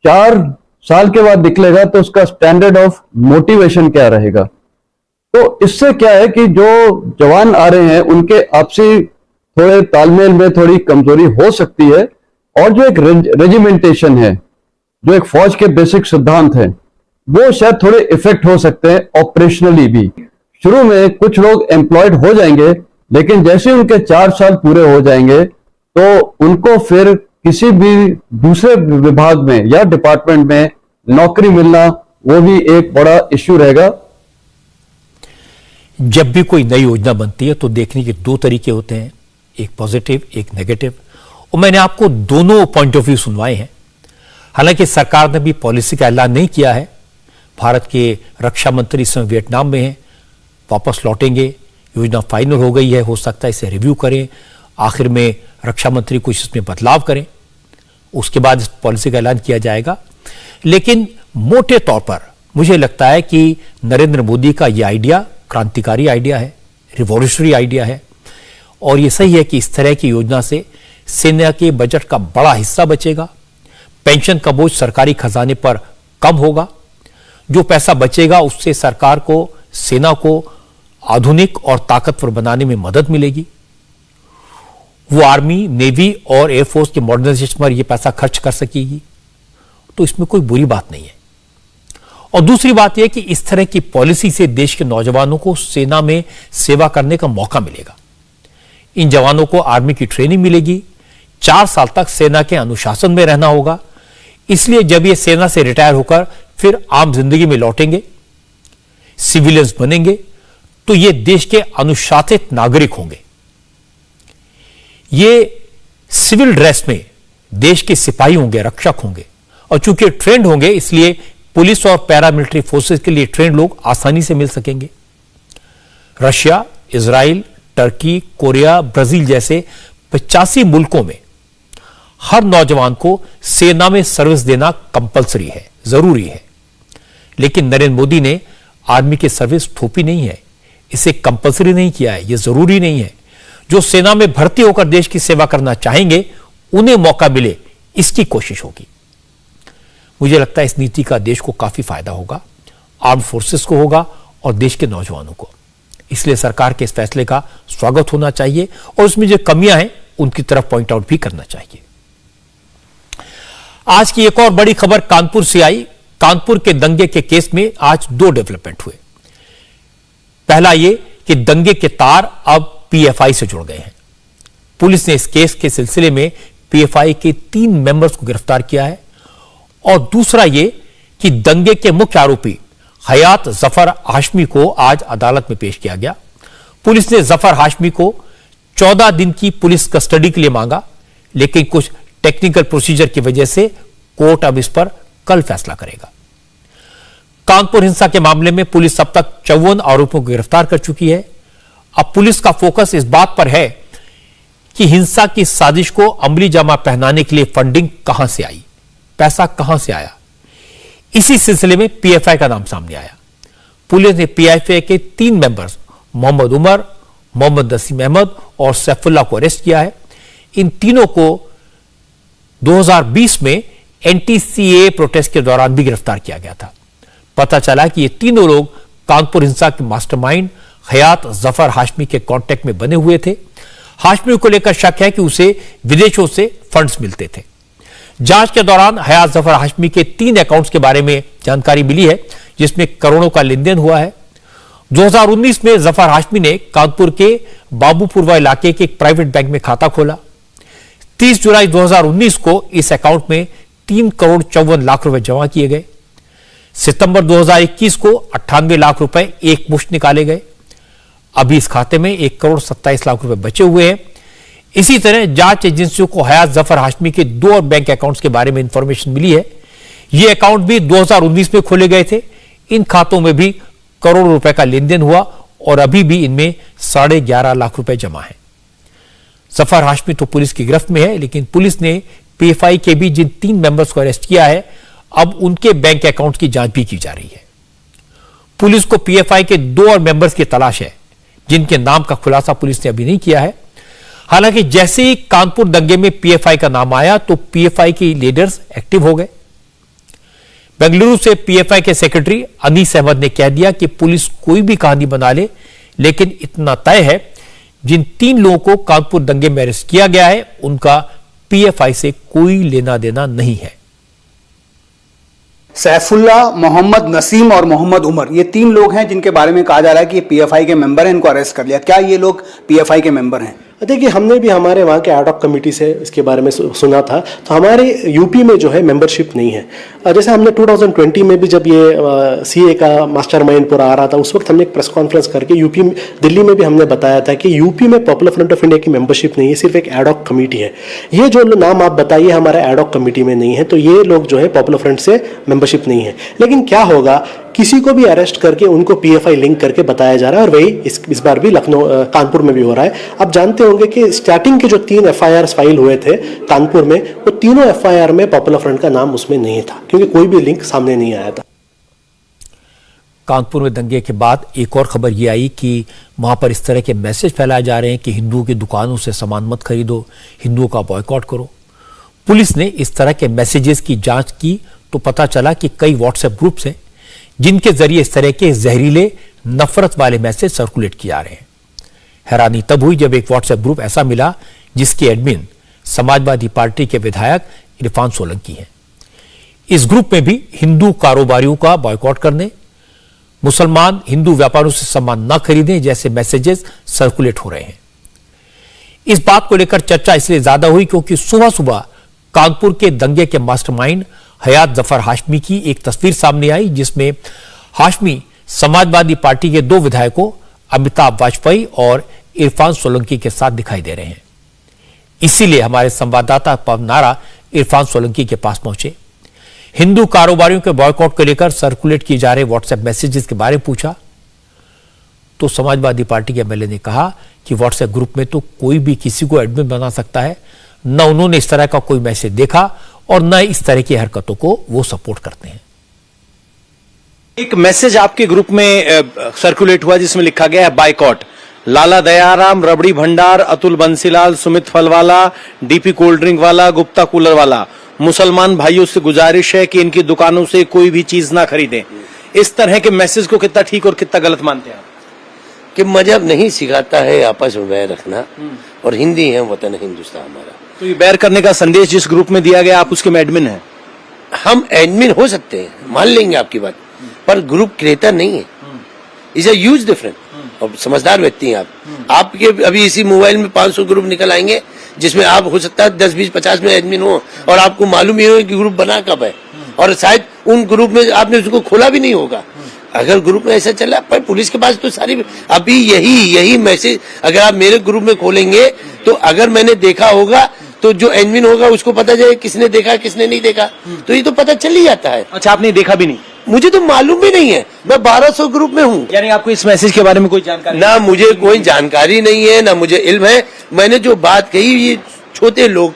4 साल के बाद निकलेगा तो उसका स्टैंडर्ड ऑफ मोटिवेशन क्या रहेगा। तो इससे क्या है कि जो जवान आ रहे हैं उनके आपसी थोड़े तालमेल में थोड़ी कमजोरी हो सकती है, और जो एक रेजिमेंटेशन है, जो एक फौज के बेसिक सिद्धांत हैं, वो शायद थोड़े इफेक्ट हो सकते हैं ऑपरेशनली भी। शुरू में कुछ लोग एम्प्लॉयड हो जाएंगे, लेकिन जैसे उनके 4 साल पूरे हो जाएंगे तो उनको फिर किसी भी दूसरे विभाग में या डिपार्टमेंट में नौकरी मिलना वो भी एक बड़ा इश्यू रहेगा। जब भी कोई नई योजना बनती है तो देखने के 2 तरीके होते हैं, एक पॉजिटिव एक नेगेटिव, और मैंने आपको दोनों पॉइंट ऑफ व्यू सुनवाए हैं। हालांकि सरकार ने भी पॉलिसी का ऐलान नहीं किया है। भारत के रक्षा मंत्री इस समय वियतनाम में हैं, वापस लौटेंगे, योजना फाइनल हो गई है, हो सकता है इसे रिव्यू करें, आखिर में रक्षा मंत्री कुछ इसमें बदलाव करें, उसके बाद इस पॉलिसी का ऐलान किया जाएगा। लेकिन मोटे तौर पर मुझे लगता है कि नरेंद्र मोदी का यह आइडिया क्रांतिकारी आइडिया है, रिवॉल्यूशनरी आइडिया है, और यह सही है कि इस तरह की योजना से सेना के बजट का बड़ा हिस्सा बचेगा, पेंशन का बोझ सरकारी खजाने पर कम होगा, जो पैसा बचेगा उससे सरकार को, सेना को आधुनिक और ताकतवर बनाने में मदद मिलेगी। वो आर्मी, नेवी और एयरफोर्स के मॉडर्नाइजेशन पर यह पैसा खर्च कर सकेगी, तो इसमें कोई बुरी बात नहीं है। और दूसरी बात यह कि इस तरह की पॉलिसी से देश के नौजवानों को सेना में सेवा करने का मौका मिलेगा। इन जवानों को आर्मी की ट्रेनिंग मिलेगी, 4 साल तक सेना के अनुशासन में रहना होगा, इसलिए जब ये सेना से रिटायर होकर फिर आम जिंदगी में लौटेंगे, सिविलियंस बनेंगे, तो ये देश के अनुशासित नागरिक होंगे। ये सिविल ड्रेस में देश के सिपाही होंगे, रक्षक होंगे, और चूंकि ट्रेंड होंगे इसलिए पुलिस और पैरामिलिट्री फोर्सेस के लिए ट्रेंड लोग आसानी से मिल सकेंगे। Russia, Israel, Turkey, Korea, Brazil जैसे 85 मुल्कों में हर नौजवान को सेना में सर्विस देना कंपलसरी है, जरूरी है। लेकिन नरेंद्र मोदी ने आर्मी की सर्विस थोपी नहीं है, इसे कंपलसरी नहीं किया है, यह जरूरी नहीं है। जो सेना में भर्ती होकर देश की सेवा करना चाहेंगे उन्हें मौका मिले, इसकी कोशिश होगी। मुझे लगता है इस नीति का देश को काफी फायदा होगा, आर्म फोर्सेस को होगा और देश के नौजवानों को। इसलिए सरकार के इस फैसले का स्वागत होना चाहिए और उसमें जो कमियां हैं उनकी तरफ पॉइंट आउट भी करना चाहिए। आज की एक और बड़ी खबर कानपुर से आई। कानपुर के दंगे के केस में आज 2 डेवलपमेंट हुए। पहला यह कि दंगे के तार अब पीएफआई से जुड़ गए हैं। पुलिस ने इस केस के सिलसिले में पीएफआई के 3 मेंबर्स को गिरफ्तार किया है। और दूसरा यह कि दंगे के मुख्य आरोपी हयात जफर हाशमी को आज अदालत में पेश किया गया। पुलिस ने जफर हाशमी को 14 दिन की पुलिस कस्टडी के लिए मांगा, लेकिन कुछ टेक्निकल प्रोसीजर की वजह से कोर्ट अब इस पर कल फैसला करेगा। कानपुर हिंसा के मामले में पुलिस अब तक 54 आरोपियों को गिरफ्तार कर चुकी है। अब पुलिस का फोकस इस बात पर है कि हिंसा की साजिश को अमली जामा पहनाने के लिए फंडिंग कहां से आई, पैसा कहां से आया। इसी सिलसिले में पीएफआई का नाम सामने आया। पुलिस ने पीएफआई के 3 मेंबर्स मोहम्मद उमर, मोहम्मद नसीम अहमद और सैफुल्लाह को अरेस्ट किया है। इन तीनों को 2020 में एंटी-सीएए प्रोटेस्ट के दौरान भी गिरफ्तार किया गया था। पता चला कि ये तीनों लोग कानपुर हिंसा के मास्टरमाइंड हयात जफर हाशमी के कांटेक्ट में बने हुए थे। हाशमी को लेकर शक है कि उसे विदेशों से फंड्स मिलते थे। जांच के दौरान हयात जफर हाशमी के 3 अकाउंट्स के बारे में जानकारी मिली है, जिसमें करोड़ों का लेन देन हुआ है। 2019 में जफर हाशमी ने कानपुर के बाबूपुरवा इलाके के एक प्राइवेट बैंक में खाता खोला। 30 जुलाई 2019 को इस अकाउंट में 3 करोड़ 54 लाख रुपए जमा किए गए। सितंबर 2021 को 98 लाख रुपए एक मुश्त निकाले गए। अभी इस खाते में 1 करोड़ 27 लाख रुपए बचे हुए हैं। इसी तरह जांच एजेंसियों को हयात जफर हाशमी के 2 और बैंक अकाउंट्स के बारे में इंफॉर्मेशन मिली है। ये अकाउंट भी 2019 में खोले गए थे। इन खातों में भी करोड़ों रुपए का लेन देन हुआ और अभी भी इनमें 11.5 लाख रुपए जमा है। जफर हाशमी तो पुलिस की गिरफ्त में है, लेकिन पुलिस ने पीएफआई के भी जिन 3 मेंबर्स को अरेस्ट किया है, अब उनके बैंक अकाउंट की जांच भी की जा रही है। पुलिस को पीएफआई के 2 और मेंबर्स की तलाश है, जिनके नाम का खुलासा पुलिस ने अभी नहीं किया है। हालांकि जैसे ही कानपुर दंगे में पीएफआई का नाम आया तो पीएफआई के लीडर्स एक्टिव हो गए। बेंगलुरु से पीएफआई के सेक्रेटरी अनीस अहमद ने कह दिया कि पुलिस कोई भी कहानी बना ले, लेकिन इतना तय है जिन 3 लोगों को कानपुर दंगे में अरेस्ट किया गया है उनका पीएफआई से कोई लेना देना नहीं है। सैफुल्ला, मोहम्मद नसीम और मोहम्मद उमर, ये 3 लोग हैं जिनके बारे में कहा जा रहा है कि ये पीएफआई के मेंबर हैं, इनको अरेस्ट कर लिया। क्या ये लोग पीएफआई के मेंबर हैं? देखिए, हमने भी हमारे वहाँ के एडॉक कमेटी से इसके बारे में सुना था, तो हमारे यूपी में जो है मेंबरशिप नहीं है। जैसे हमने 2020 में भी जब ये सीए का मास्टरमाइंड पूरा आ रहा था, उस वक्त हमने एक प्रेस कॉन्फ्रेंस करके दिल्ली में भी हमने बताया था कि यूपी में पॉपुलर फ्रंट ऑफ इंडिया की मेंबरशिप नहीं है, सिर्फ एक एडॉक कमेटी है। ये जो नाम आप बताइए हमारे एडॉक कमेटी में नहीं है, तो ये लोग जो है पॉपुलर फ्रंट से मेंबरशिप नहीं है। लेकिन क्या होगा, किसी को भी अरेस्ट करके उनको पीएफआई लिंक करके बताया जा रहा है, और वही इस बार भी कानपुर में भी हो रहा है। आप जानते होंगे कि स्टार्टिंग के जो 3 एफआईआर फाइल हुए थे कानपुर में, वो तीनों एफआईआर में पॉपुलर फ्रंट का नाम उसमें नहीं था, क्योंकि कोई भी लिंक सामने नहीं आया था। कानपुर में दंगे के बाद एक और खबर यह आई कि वहां पर इस तरह के मैसेज फैलाए जा रहे हैं कि हिंदुओं की दुकानों से सामान मत खरीदो, हिंदुओं का बॉयकॉट करो। पुलिस ने इस तरह के मैसेजेस की जांच की तो पता चला कि कई व्हाट्सएप ग्रुप्स हैं जिनके जरिए इस तरह के जहरीले नफरत वाले मैसेज सर्कुलेट किए जा रहे हैं। हैरानी तब हुई जब एक व्हाट्सएप ग्रुप ऐसा मिला जिसके एडमिन समाजवादी पार्टी के विधायक इरफान सोलंकी हैं। इस ग्रुप में भी हिंदू कारोबारियों का बॉयकॉट करने, मुसलमान हिंदू व्यापारियों से सामान न खरीदें जैसे मैसेजेस सर्कुलेट हो रहे हैं। इस बात को लेकर चर्चा इसलिए ज्यादा हुई क्योंकि सुबह सुबह कानपुर के दंगे के मास्टरमाइंड हयात जफर हाशमी की एक तस्वीर सामने आई, जिसमें हाशमी समाजवादी पार्टी के 2 विधायकों अमिताभ वाजपेयी और इरफान सोलंकी के साथ दिखाई दे रहे हैं। इसीलिए हमारे संवाददाता पवन नारा इरफान सोलंकी के पास पहुंचे, हिंदू कारोबारियों के बॉयकॉट को लेकर सर्कुलेट किए जा रहे व्हाट्सएप मैसेजेस के बारे में पूछा तो समाजवादी पार्टी के एमएलए ने कहा कि व्हाट्सएप ग्रुप में तो कोई भी किसी को एडमिन बना सकता है, न उन्होंने इस तरह का कोई मैसेज देखा और न इस तरह की हरकतों को वो सपोर्ट करते हैं। एक मैसेज आपके ग्रुप में सर्कुलेट हुआ जिसमें लिखा गया है बाइकॉट, लाला Dayaram, Rabri Bhandar, Atul Bansilal, Sumit Phalwala, DP cold drink wala, Gupta cooler वाला, मुसलमान भाइयों से गुजारिश है कि इनकी दुकानों से कोई भी चीज ना खरीदें। इस तरह के मैसेज को कितना ठीक और कितना गलत मानते हैं? कि मजहब नहीं सिखाता है आपस में बैर रखना, और हिंदी है वतन हिंदुस्तान हमारा। तो ये बैर करने का संदेश जिस ग्रुप में दिया गया, आप उसके में एडमिन हैं? हम एडमिन हो सकते हैं, मान लेंगे आपकी बात, पर ग्रुप क्रिएटर नहीं है। Is a huge difference. और समझदार व्यक्ति हैं आप। आपके अभी इसी मोबाइल में 500 ग्रुप निकल आएंगे जिसमें आप हो सकता है 10, 20, 50 में एडमिन हो, और आपको मालूम ही हो कि ग्रुप बना कब है, और शायद उन ग्रुप में आपने उसको खोला भी नहीं होगा। अगर ग्रुप में ऐसा चला, पर पुलिस के पास तो सारी अभी यही मैसेज अगर आप मेरे ग्रुप में खोलेंगे तो अगर मैंने देखा होगा तो जो एडमिन होगा उसको पता जाए किसने देखा किसने नहीं देखा, तो ये तो पता चल ही जाता है। अच्छा, आपने देखा भी नहीं? मुझे तो मालूम भी नहीं है, मैं 1200 ग्रुप में हूँ। यानी आपको इस मैसेज के बारे में कोई जानकारी? ना मुझे कोई जानकारी नहीं है, ना मुझे इल्म है। मैंने जो बात कही, ये छोटे लोग,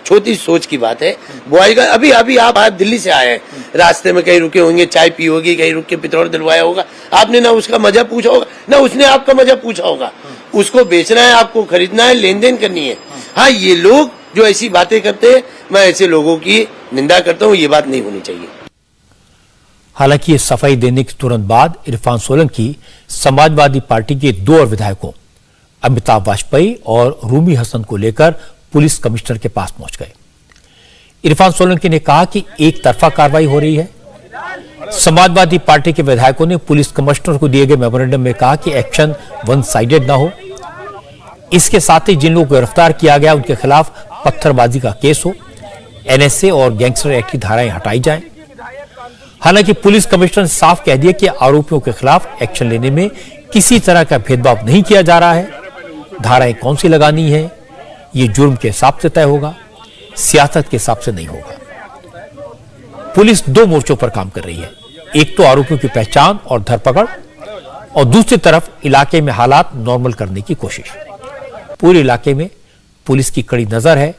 छोटी सोच की बात है। वो आएगा, अभी आप दिल्ली से आए हैं, रास्ते में कहीं रुके होंगे, चाय पी होगी, कहीं रुक के पेट्रोल दिलवाया होगा, आपने ना उसका मजा पूछा होगा, ना उसने आपका मजा पूछा होगा। उसको बेचना है, आपको खरीदना है, लेन देन करनी है। हाँ, ये लोग जो ऐसी बातें करते हैं, मैं ऐसे लोगों की निंदा करता हूँ, ये बात नहीं होनी चाहिए। हालांकि ये सफाई देने के तुरंत बाद इरफान सोलंकी समाजवादी पार्टी के 2 और विधायकों अमिताभ वाजपेयी और रूमी हसन को लेकर पुलिस कमिश्नर के पास पहुंच गए। इरफान सोलंकी ने कहा कि एक तरफा कार्रवाई हो रही है। समाजवादी पार्टी के विधायकों ने पुलिस कमिश्नर को दिए गए मेमोरेंडम में कहा कि एक्शन वन साइडेड ना हो। इसके साथ ही जिन लोगों को गिरफ्तार किया गया उनके खिलाफ पत्थरबाजी का केस हो, एनएसए और गैंगस्टर एक्ट की धाराएं हटाई जाएं। हालांकि पुलिस कमिश्नर ने साफ कह दिया कि आरोपियों के खिलाफ एक्शन लेने में किसी तरह का भेदभाव नहीं किया जा रहा है। धाराएं कौन सी लगानी है ये जुर्म के हिसाब से तय होगा, सियासत के हिसाब से नहीं होगा। पुलिस 2 मोर्चों पर काम कर रही है, एक तो आरोपियों की पहचान और धरपकड़, और दूसरी तरफ इलाके में हालात नॉर्मल करने की कोशिश। पूरे इलाके में पुलिस की कड़ी नजर है,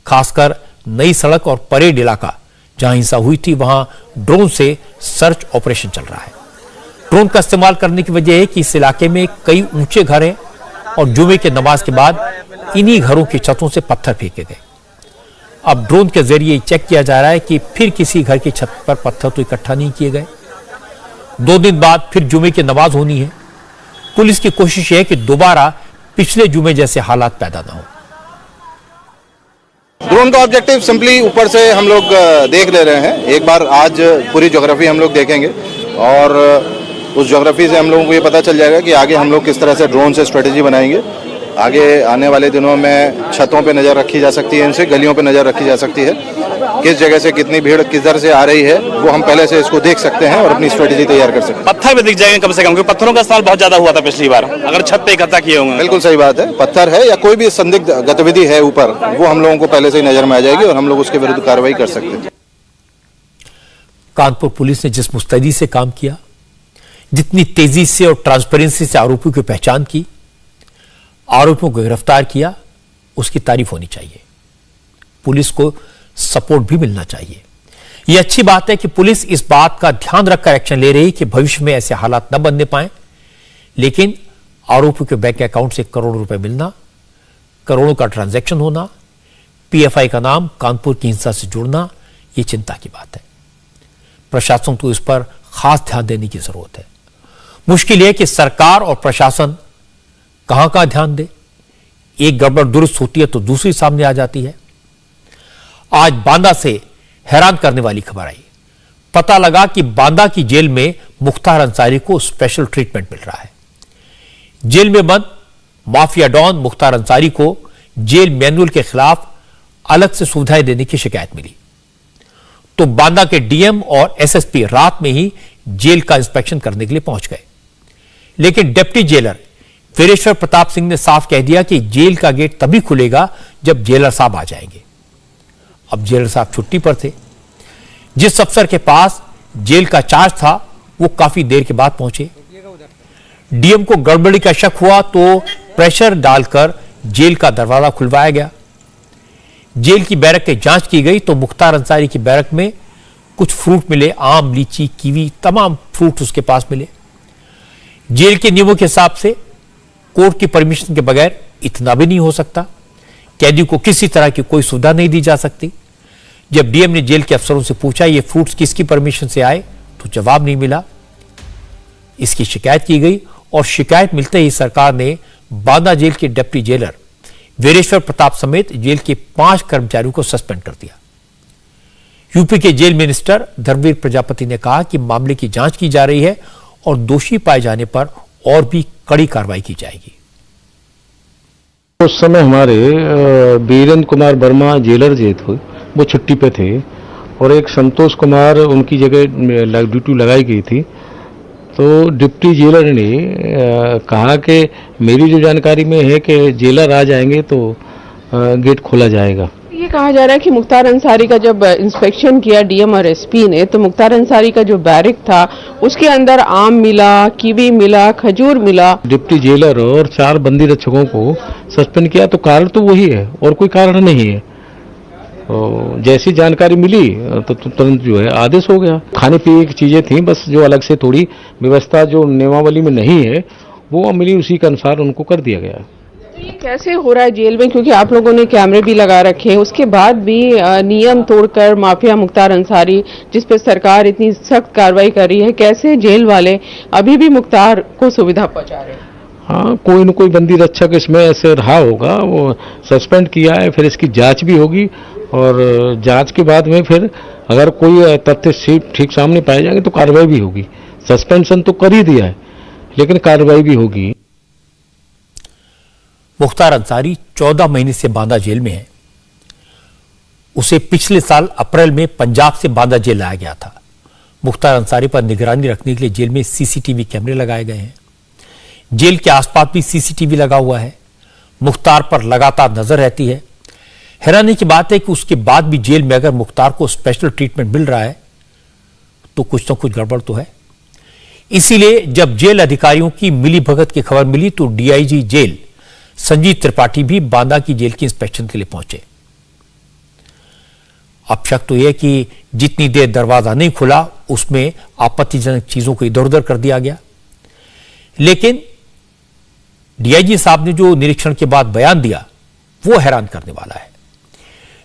खासकर नई सड़क और परेड इलाका जहां हिंसा हुई थी वहां ड्रोन से सर्च ऑपरेशन चल रहा है। ड्रोन का इस्तेमाल करने की वजह है कि इस इलाके में कई ऊंचे घर हैं और जुमे के नमाज के बाद इन्हीं घरों की छतों से पत्थर फेंके गए। अब ड्रोन के जरिए चेक किया जा रहा है कि फिर किसी घर की छत पर पत्थर तो इकट्ठा नहीं किए गए। 2 दिन बाद फिर जुमे की नमाज होनी है। पुलिस की कोशिश है कि दोबारा पिछले जुमे जैसे हालात पैदा ना हो। ड्रोन का ऑब्जेक्टिव सिंपली ऊपर से हम लोग देख ले रहे हैं। एक बार आज पूरी ज्योग्राफी हम लोग देखेंगे और उस ज्योग्राफी से हम लोगों को ये पता चल जाएगा कि आगे हम लोग किस तरह से ड्रोन से स्ट्रेटेजी बनाएंगे। आगे आने वाले दिनों में छतों पे नज़र रखी जा सकती है, इनसे गलियों पे नज़र रखी जा सकती है। किस जगह से कितनी भीड़ किधर से आ रही है वो हम पहले से इसको देख सकते हैं और अपनी स्ट्रेटेजी तैयार कर सकते हैं। पत्थर भी दिख जाएंगे कम से कम, क्योंकि पत्थरों का इस्तेमाल बहुत ज्यादा हुआ था पिछली बार, अगर छत पे इकट्ठा किए होंगे। बिल्कुल सही बात है। पत्थर है या कोई भी संदिग्ध गतिविधि है ऊपर, वो हम लोगों को पहले से ही नजर में आ जाएगी और हम लोग उसके विरुद्ध कार्रवाई कर सकते हैं। कानपुर पुलिस ने जिस मुस्तैदी से काम किया, जितनी तेजी से और ट्रांसपेरेंसी से आरोपियों की पहचान की, आरोपियों को गिरफ्तार किया, उसकी तारीफ होनी चाहिए। पुलिस को सपोर्ट भी मिलना चाहिए। यह अच्छी बात है कि पुलिस इस बात का ध्यान रखकर एक्शन ले रही है कि भविष्य में ऐसे हालात न बनने पाए। लेकिन आरोपियों के बैंक अकाउंट से करोड़ों रुपए मिलना, करोड़ों का ट्रांजैक्शन होना, पीएफआई का नाम कानपुर की हिंसा से जुड़ना, यह चिंता की बात है। प्रशासन को इस पर खास ध्यान देने की जरूरत है। मुश्किल यह कि सरकार और प्रशासन कहां ध्यान दे। एक गड़बड़ दुरुस्त होती है तो दूसरी सामने आ जाती है। आज बांदा से हैरान करने वाली खबर आई। पता लगा कि बांदा की जेल में मुख्तार अंसारी को स्पेशल ट्रीटमेंट मिल रहा है। जेल में बंद माफिया डॉन मुख्तार अंसारी को जेल मैनुअल के खिलाफ अलग से सुविधाएं देने की शिकायत मिली, तो बांदा के डीएम और एसएसपी रात में ही जेल का इंस्पेक्शन करने के लिए पहुंच गए। लेकिन डिप्टी जेलर वीरेश्वर प्रताप सिंह ने साफ कह दिया कि जेल का गेट तभी खुलेगा जब जेलर साहब आ जाएंगे। अब जेलर साहब छुट्टी पर थे। जिस अफसर के पास जेल का चार्ज था वो काफी देर के बाद पहुंचे। डीएम को गड़बड़ी का शक हुआ तो प्रेशर डालकर जेल का दरवाजा खुलवाया गया। जेल की बैरक की जांच की गई तो मुख्तार अंसारी की बैरक में कुछ फ्रूट मिले, आम, लीची, कीवी, तमाम फ्रूट उसके पास मिले। जेल के नियमों के हिसाब से कोर्ट की परमिशन के बगैर इतना भी नहीं हो सकता। कैदी को किसी तरह की कोई सुविधा नहीं दी जा सकती। जब डीएम ने जेल के अफसरों से पूछा ये फ्रूट्स किसकी परमिशन से आए तो जवाब नहीं मिला। इसकी शिकायत की गई और शिकायत मिलते ही सरकार ने बांदा जेल के डिप्टी जेलर वीरेश्वर प्रताप समेत जेल के 5 कर्मचारियों को सस्पेंड कर दिया। यूपी के जेल मिनिस्टर धर्मवीर प्रजापति ने कहा कि मामले की जांच की जा रही है और दोषी पाए जाने पर और भी कड़ी कार्रवाई की जाएगी। उस समय हमारे वीरेंद्र कुमार वर्मा जेलर जो थे वो छुट्टी पे थे और एक संतोष कुमार उनकी जगह ड्यूटी लगाई गई थी। तो डिप्टी जेलर ने कहा कि मेरी जो जानकारी में है कि जेलर आ जाएंगे तो गेट खोला जाएगा। ये कहा जा रहा है कि मुख्तार अंसारी का जब इंस्पेक्शन किया डीएम और एसपी ने तो मुख्तार अंसारी का जो बैरिक था उसके अंदर आम मिला, कीवी मिला, खजूर मिला। डिप्टी जेलर और 4 बंदी रक्षकों को सस्पेंड किया तो कारण तो वही है और कोई कारण नहीं है। तो जैसी जानकारी मिली तो तुरंत जो है आदेश हो गया। खाने पीने की चीजें थी, बस जो अलग से थोड़ी व्यवस्था जो नियमावली में नहीं है वो मिली, उसी के अनुसार उनको कर दिया गया। ये कैसे हो रहा है जेल में, क्योंकि आप लोगों ने कैमरे भी लगा रखे हैं, उसके बाद भी नियम तोड़कर माफिया मुख्तार अंसारी जिस पे सरकार इतनी सख्त कार्रवाई कर रही है, कैसे जेल वाले अभी भी मुख्तार को सुविधा पहुंचा रहे हैं? हाँ, कोई न कोई बंदी रक्षक इसमें ऐसे रहा होगा, वो सस्पेंड किया है, फिर इसकी जांच भी होगी और जांच के बाद में फिर अगर कोई तथ्य ठीक सामने पाए जाएंगे तो कार्रवाई भी होगी। सस्पेंशन तो कर ही दिया है लेकिन कार्रवाई भी होगी। मुख्तार अंसारी 14 महीने से बांदा जेल में है। उसे पिछले साल अप्रैल में पंजाब से बांदा जेल लाया गया था। मुख्तार अंसारी पर निगरानी रखने के लिए जेल में सीसीटीवी कैमरे लगाए गए हैं। जेल के आसपास भी सीसीटीवी लगा हुआ है। मुख्तार पर लगातार नजर रहती है। हैरानी की बात है कि उसके बाद भी जेल में अगर मुख्तार को स्पेशल ट्रीटमेंट मिल रहा है तो कुछ न कुछ गड़बड़ तो है। इसीलिए जब जेल अधिकारियों की मिलीभगत की खबर मिली तो डीआईजी जेल संजीव त्रिपाठी भी बांदा की जेल की इंस्पेक्शन के लिए पहुंचे। अब शक तो यह कि जितनी देर दरवाजा नहीं खुला उसमें आपत्तिजनक चीजों को इधर उधर कर दिया गया। लेकिन डीआईजी साहब ने जो निरीक्षण के बाद बयान दिया वो हैरान करने वाला है।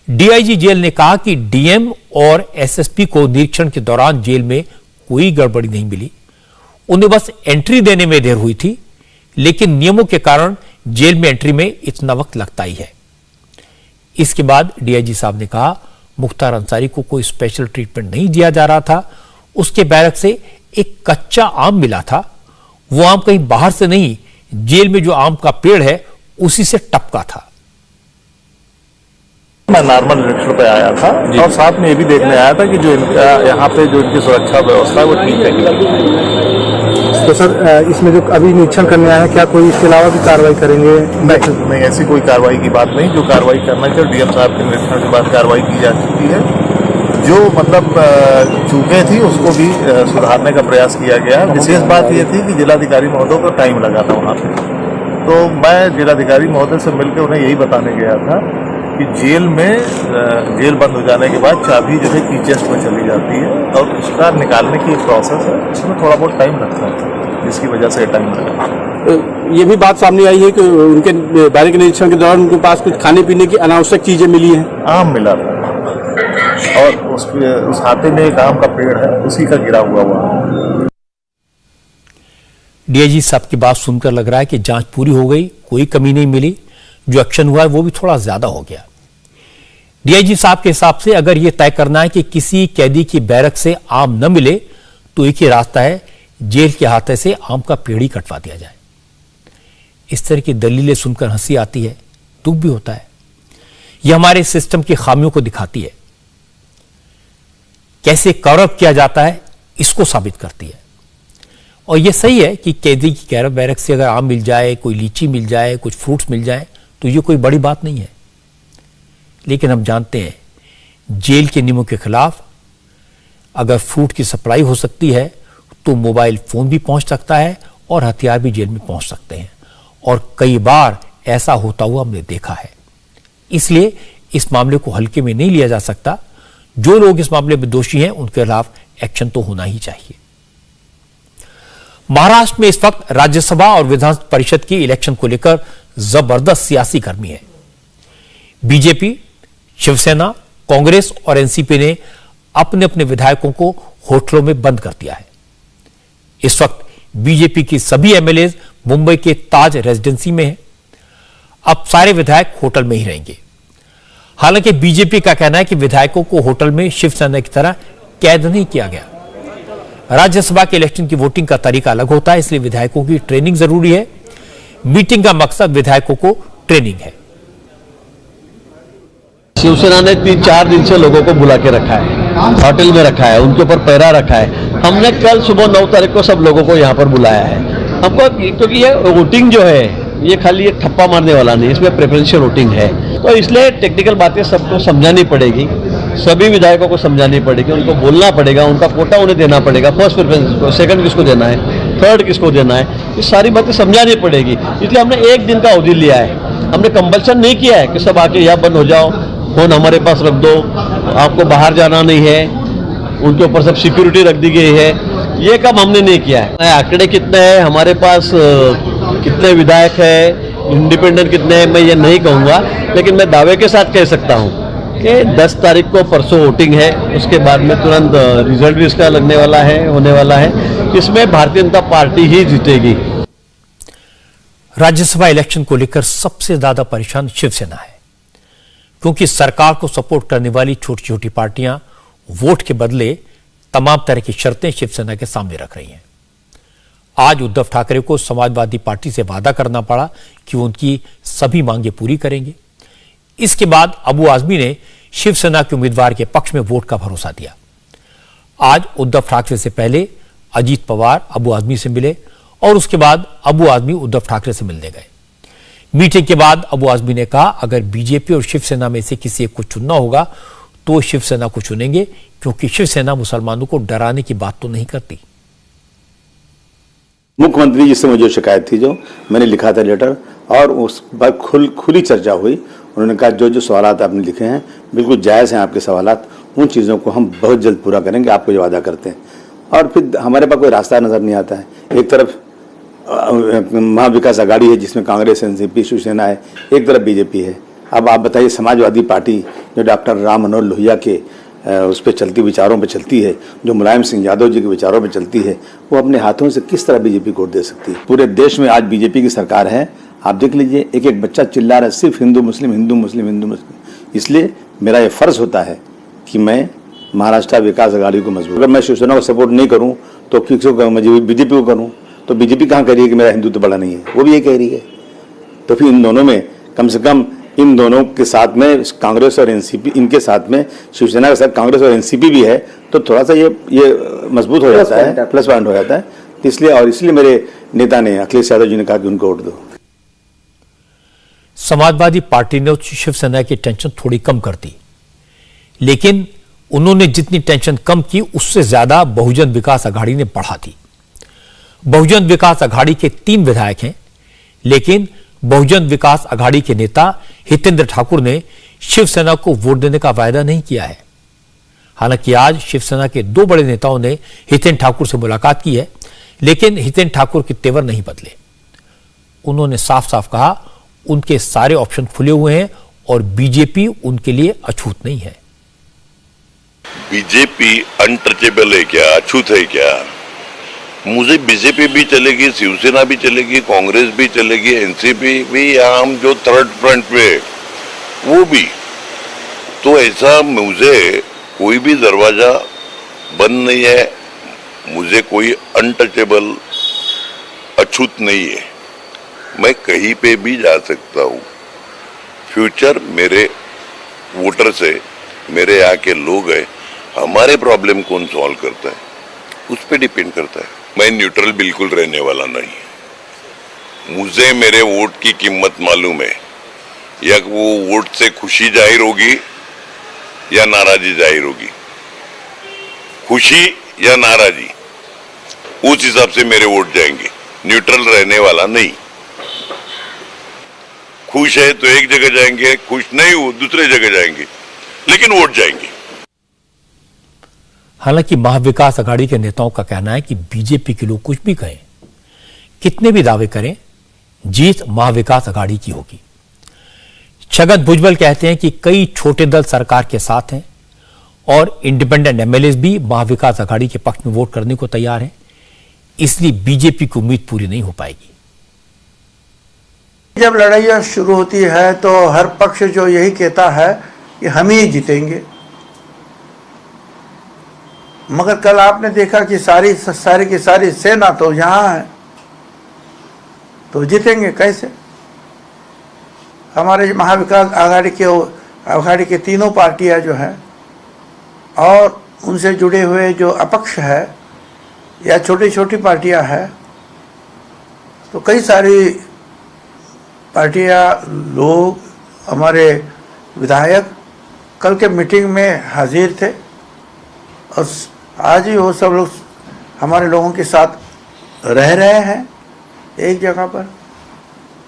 डीआईजी जेल ने कहा कि डीएम और एसएसपी को निरीक्षण के दौरान जेल में कोई गड़बड़ी नहीं मिली, उन्हें बस एंट्री देने में देर हुई थी, लेकिन नियमों के कारण जेल में एंट्री में इतना वक्त लगता ही है। इसके बाद डीआईजी साहब ने कहा मुख्तार अंसारी को कोई स्पेशल ट्रीटमेंट नहीं दिया जा रहा था, उसके बैरक से एक कच्चा आम मिला था, वो आम कहीं बाहर से नहीं, जेल में जो आम का पेड़ है उसी से टपका था। मैं नॉर्मल निरीक्षण पे आया था और साथ में ये भी देखने आया था कि जो इनका यहाँ पे जो इनकी सुरक्षा व्यवस्था है वो ठीक है। तो सर इसमें जो अभी निरीक्षण करने आया है, क्या कोई इसके अलावा भी कार्रवाई करेंगे? नहीं, ऐसी कोई कार्रवाई की बात नहीं। जो कार्रवाई करना चाहिए डीएम साहब के निरीक्षण के बाद कार्रवाई की जा चुकी है। जो मतलब चूकें थी उसको भी सुधारने का प्रयास किया गया। विशेष बात ये थी कि जिलाधिकारी महोदय को टाइम लगा था वहाँ पे, तो मैं जिलाधिकारी महोदय से मिलकर उन्हें यही बताने गया था कि जेल में जेल बंद हो जाने के बाद चाबी जो है की चेस्ट में चली जाती है और उसका निकालने की एक प्रोसेस है, इसमें थोड़ा बहुत टाइम लगता है, जिसकी वजह से टाइम लगा। ये भी बात सामने आई है कि उनके बैरिक निरीक्षण के दौरान उनके पास कुछ खाने पीने की अनावश्यक चीजें मिली हैं। आम मिला था और उस हाथे में एक आम का पेड़ है, उसी का गिरा हुआ हुआ। डीआईजी साहब की बात सुनकर लग रहा है कि जांच पूरी हो गई, कोई कमी नहीं मिली, जो एक्शन हुआ है वो भी थोड़ा ज्यादा हो गया। डीआईजी साहब के हिसाब से अगर यह तय करना है कि किसी कैदी की बैरक से आम न मिले तो एक ही रास्ता है, जेल के हाथे से आम का पेड़ ही कटवा दिया जाए। इस तरह की दलीलें सुनकर हंसी आती है, दुख भी होता है। यह हमारे सिस्टम की खामियों को दिखाती है, कैसे कवर अप किया जाता है इसको साबित करती है। और यह सही है कि कैदी की बैरक से अगर आम मिल जाए, कोई लीची मिल जाए, कुछ फ्रूट्स मिल जाए तो यह कोई बड़ी बात नहीं है। लेकिन हम जानते हैं जेल के नियमों के खिलाफ अगर फ्रूट की सप्लाई हो सकती है तो मोबाइल फोन भी पहुंच सकता है और हथियार भी जेल में पहुंच सकते हैं, और कई बार ऐसा होता हुआ हमने देखा है। इसलिए इस मामले को हल्के में नहीं लिया जा सकता। जो लोग इस मामले में दोषी हैं उनके खिलाफ एक्शन तो होना ही चाहिए। महाराष्ट्र में इस वक्त राज्यसभा और विधान परिषद की इलेक्शन को लेकर जबरदस्त सियासी गर्मी है। बीजेपी, शिवसेना, कांग्रेस और एनसीपी ने अपने अपने विधायकों को होटलों में बंद कर दिया है। इस वक्त बीजेपी की सभी एमएलए मुंबई के ताज रेजिडेंसी में हैं। अब सारे विधायक होटल में ही रहेंगे। हालांकि बीजेपी का कहना है कि विधायकों को होटल में शिवसेना की तरह कैद नहीं किया गया। राज्यसभा के इलेक्शन की वोटिंग का तरीका अलग होता है, इसलिए विधायकों की ट्रेनिंग जरूरी है। मीटिंग का मकसद विधायकों को ट्रेनिंग है। शिवसेना ने 3-4 दिन से लोगों को बुला के रखा है, होटल में रखा है, उनके ऊपर पहरा रखा है। हमने कल सुबह 9 तारीख को सब लोगों को यहाँ पर बुलाया है हमको, क्योंकि ये वोटिंग जो है ये खाली एक ठप्पा मारने वाला नहीं, इसमें प्रेफरेंशियल वोटिंग है, तो इसलिए टेक्निकल बातें सबको समझानी पड़ेगी, सभी विधायकों को समझानी पड़ेगी, उनको बोलना पड़ेगा, उनका कोटा उन्हें देना पड़ेगा, फर्स्ट प्रेफरेंस को, सेकंड किसको देना है, थर्ड किसको देना है, ये सारी बातें समझानी पड़ेगी। इसलिए हमने 1 दिन का अवधि लिया है। हमने कंपल्सन नहीं किया है कि सब आके यहाँ बंद हो जाओ, फोन हमारे पास रख दो, आपको बाहर जाना नहीं है, उनके ऊपर सब सिक्योरिटी रख दी गई है, ये काम हमने नहीं किया है। आंकड़े कितने हैं हमारे पास, कितने विधायक है, इंडिपेंडेंट कितने हैं, मैं ये नहीं कहूँगा, लेकिन मैं दावे के साथ कह सकता हूँ कि 10 तारीख को परसों वोटिंग है, उसके बाद में तुरंत रिजल्ट भी इसका लगने वाला है, होने वाला है। इसमें भारतीय जनता पार्टी ही जीतेगी। राज्यसभा इलेक्शन को लेकर सबसे ज्यादा परेशान शिवसेना है, क्योंकि सरकार को सपोर्ट करने वाली छोटी छोटी पार्टियां वोट के बदले तमाम तरह की शर्तें शिवसेना के सामने रख रही हैं। आज उद्धव ठाकरे को समाजवादी पार्टी से वादा करना पड़ा कि वो उनकी सभी मांगें पूरी करेंगे। इसके बाद अबू आजमी ने शिवसेना के उम्मीदवार के पक्ष में वोट का भरोसा दिया। आज उद्धव ठाकरे से पहले अजीत पवार अबू आजमी से मिले और उसके बाद अबू आजमी उद्धव ठाकरे से मिलने गए। मीटिंग के बाद अबू आजमी ने कहा, अगर बीजेपी और शिवसेना में से किसी एक को चुनना होगा तो शिवसेना को चुनेंगे, क्योंकि शिवसेना मुसलमानों को डराने की बात तो नहीं करती। मुख्यमंत्री जी से मुझे शिकायत थी, जो मैंने लिखा था लेटर, और उस पर खुली चर्चा हुई। उन्होंने कहा जो जो सवालात आपने लिखे हैं बिल्कुल जायज़ हैं आपके सवालात, उन चीज़ों को हम बहुत जल्द पूरा करेंगे, आपको जो वादा करते हैं। और फिर हमारे पास कोई रास्ता नज़र नहीं आता है। एक तरफ महाविकास आघाड़ी है जिसमें कांग्रेस, एनसीपी, शिवसेना है, एक तरफ बीजेपी है। अब आप बताइए, समाजवादी पार्टी जो डॉक्टर राम मनोहर लोहिया के उस पर चलती विचारों पे चलती है, जो मुलायम सिंह यादव जी के विचारों पे चलती है, वो अपने हाथों से किस तरह बीजेपी को वोट दे सकती है? पूरे देश में आज बीजेपी की सरकार है, आप देख लीजिए, एक एक बच्चा चिल्ला रहा है सिर्फ हिंदू मुस्लिम हिंदू मुस्लिम हिंदू मुस्लिम। इसलिए मेरा ये फर्ज होता है कि मैं महाराष्ट्र विकास आघाड़ी को मजबूत, अगर मैं शिवसेना को सपोर्ट नहीं करूं तो किसी को, मैं बीजेपी को करूं तो बीजेपी कहाँ कह रही है कि मेरा हिंदुत्व बड़ा नहीं है, वो भी ये कह रही है। तो फिर इन दोनों में कम से कम, इन दोनों के साथ में कांग्रेस और एनसीपी, इनके साथ में शिवसेना के साथ कांग्रेस और एनसीपी भी है, तो थोड़ा सा ये मजबूत हो जाता है, प्लस पॉइंट हो जाता है। इसलिए मेरे नेता ने, अखिलेश यादव जी ने कहा कि उनको वोट दो। समाजवादी पार्टी ने शिवसेना की टेंशन थोड़ी कम कर दी, लेकिन उन्होंने जितनी टेंशन कम की उससे ज्यादा बहुजन विकास आघाड़ी ने बढ़ा दी। बहुजन विकास आघाड़ी के 3 विधायक हैं, लेकिन बहुजन विकास आघाड़ी के नेता हितेंद्र ठाकुर ने शिवसेना को वोट देने का वायदा नहीं किया है। हालांकि आज शिवसेना के 2 बड़े नेताओं ने हितेंद्र ठाकुर से मुलाकात की है, लेकिन हितेंद्र ठाकुर के तेवर नहीं बदले। उन्होंने साफ साफ कहा उनके सारे ऑप्शन खुले हुए हैं और बीजेपी उनके लिए अछूत नहीं है। बीजेपी अनटचेबल है क्या, अछूत है क्या? मुझे बीजेपी भी चलेगी, शिवसेना भी चलेगी, कांग्रेस भी चलेगी, एनसीपी भी, या हम जो थर्ड फ्रंट पे वो भी। तो ऐसा मुझे कोई भी दरवाजा बंद नहीं है, मुझे कोई अनटचेबल अछूत नहीं है, मैं कहीं पे भी जा सकता हूँ। फ्यूचर मेरे वोटर से, मेरे यहाँ के लोग हैं, हमारे प्रॉब्लम कौन सॉल्व करता है उस पर डिपेंड करता है। मैं न्यूट्रल बिल्कुल रहने वाला नहीं। मुझे मेरे वोट की कीमत मालूम है, या वो वोट से खुशी जाहिर होगी या नाराजी जाहिर होगी। खुशी या नाराजी, उस हिसाब से मेरे वोट जाएंगे। न्यूट्रल रहने वाला नहीं। खुश है तो एक जगह जाएंगे, खुश नहीं हो दूसरे जगह जाएंगे, लेकिन वोट जाएंगे। हालांकि महाविकास आघाड़ी के नेताओं का कहना है कि बीजेपी के लोग कुछ भी कहें, कितने भी दावे करें, जीत महाविकास आघाड़ी की होगी। छगन भुजबल कहते हैं कि कई छोटे दल सरकार के साथ हैं और इंडिपेंडेंट एमएलए भी महाविकास आघाड़ी के पक्ष में वोट करने को तैयार हैं, इसलिए बीजेपी की उम्मीद पूरी नहीं हो पाएगी। जब लड़ाइयाँ शुरू होती है तो हर पक्ष जो यही कहता है कि हम ही जीतेंगे, मगर कल आपने देखा कि सारी की सारी सेना तो यहाँ है, तो जीतेंगे कैसे? हमारे महाविकास आघाड़ी के तीनों पार्टियां जो हैं और उनसे जुड़े हुए जो अपक्ष है या छोटी छोटी पार्टियां हैं, तो कई सारी पार्टियां, लोग, हमारे विधायक कल के मीटिंग में हाजिर थे और आज ही वो सब लोग हमारे लोगों के साथ रह रहे हैं एक जगह पर।